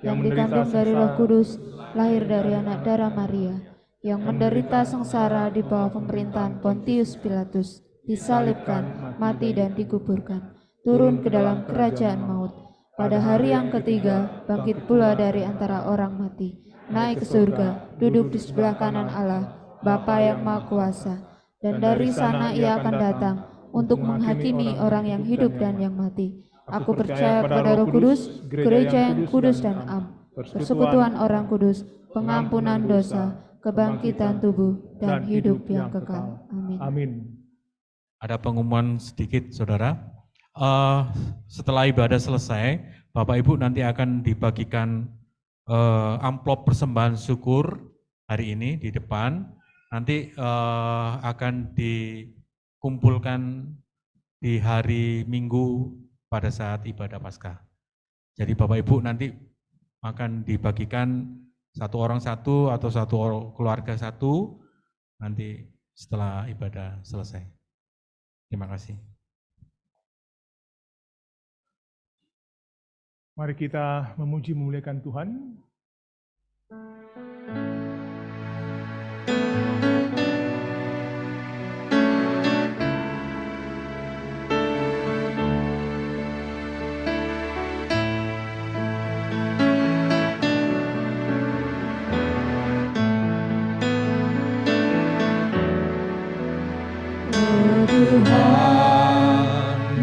Speaker 3: yang dikandung dari Roh Kudus, lahir dari anak darah Maria, yang menderita sengsara di bawah pemerintahan Pontius Pilatus, disalibkan, mati dan dikuburkan, turun ke dalam kerajaan maut. Pada hari yang ketiga, bangkit pula dari antara orang mati, naik ke surga, duduk di sebelah kanan Allah, Bapa yang Maha Kuasa, dan dari sana ia akan datang untuk menghakimi orang yang hidup dan yang mati. Aku percaya kepada Roh Kudus, gereja yang kudus dan am, persekutuan orang kudus, pengampunan dosa, kebangkitan tubuh, dan hidup yang kekal. Amin. Amin.
Speaker 1: Ada pengumuman sedikit, saudara. Setelah ibadah selesai, Bapak Ibu nanti akan dibagikan amplop persembahan syukur hari ini di depan. Nanti akan dikumpulkan di hari Minggu pada saat ibadah Paskah. Jadi Bapak Ibu nanti akan dibagikan satu orang satu atau satu keluarga satu nanti setelah ibadah selesai. Terima kasih.
Speaker 3: Mari kita memuji memuliakan Tuhan.
Speaker 6: Tuhan,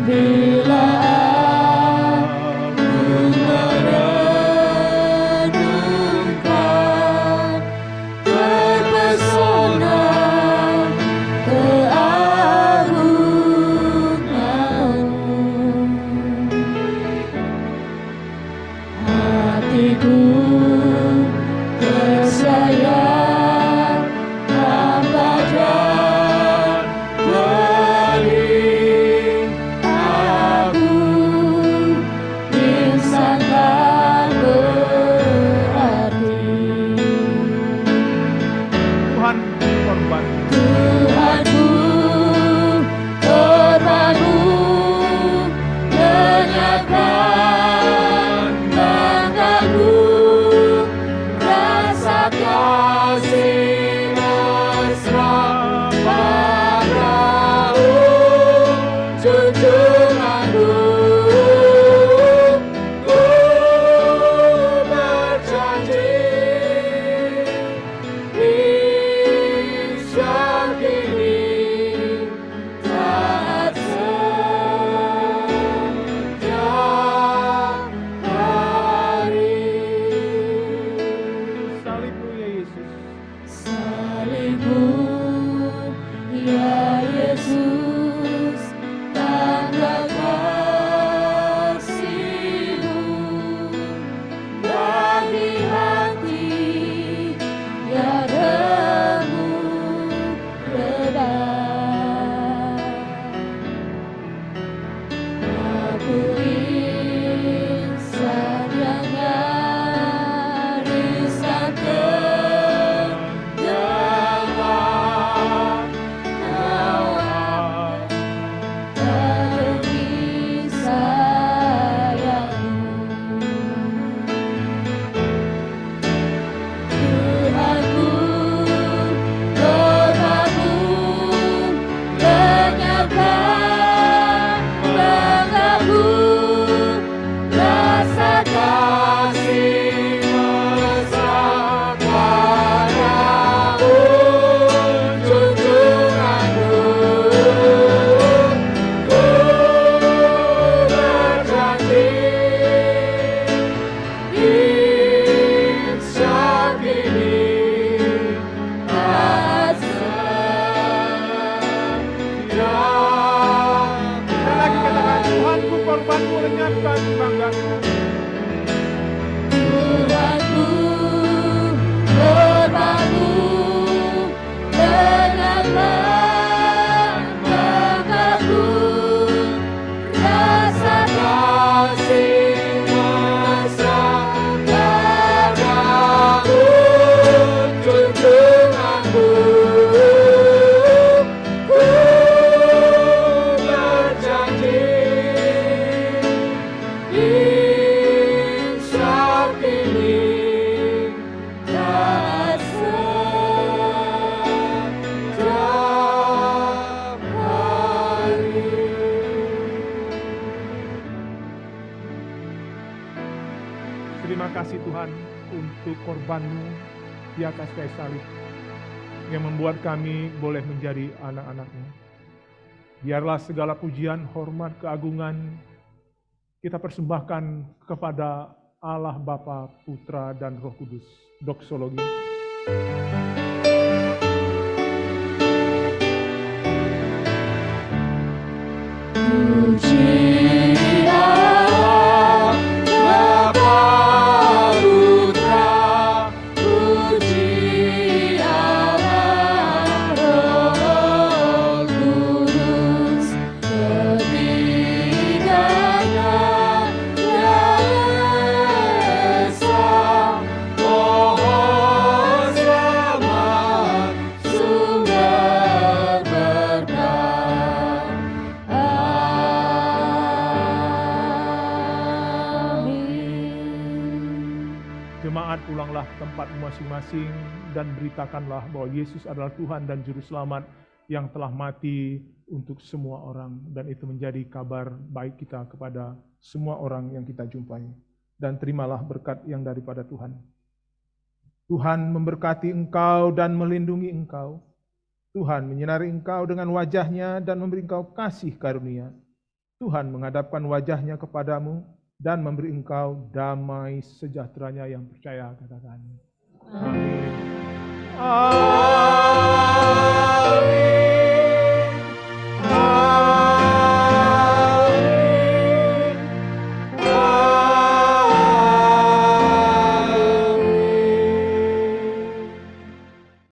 Speaker 6: bila aku merana
Speaker 3: Tunggu korbanmu lenyapkan banggaku.
Speaker 2: Tuhanku, korbanmu lenyapkan banggaku, rasa kasih masa padaku, junjunganku. Ku berjanji insya kini tak setiap hari.
Speaker 3: Terima kasih Tuhan untuk korban-Mu di atas kayu salib yang membuat kami boleh menjadi anak-anak-Mu. Biarlah segala pujian, hormat, keagungan kita persembahkan kepada Allah Bapa, Putra, dan Roh Kudus. Doksologi.
Speaker 2: Puji Allah, Bapa, Putra, puji Allah, Roh Kudus, ketiganya yang esa, pohon selamat, sumber berkah.
Speaker 3: Jemaat, pulanglah ke tempat masing-masing dan beritakanlah bahwa Yesus adalah Tuhan dan Juru Selamat yang telah mati untuk semua orang. Dan itu menjadi kabar baik kita kepada semua orang yang kita jumpai. Dan terimalah berkat yang daripada Tuhan. Tuhan memberkati engkau dan melindungi engkau. Tuhan menyinari engkau dengan wajahnya dan memberi engkau kasih karunia. Tuhan menghadapkan wajahnya kepadamu dan memberi engkau damai sejahteranya yang percaya, katakan. Amin.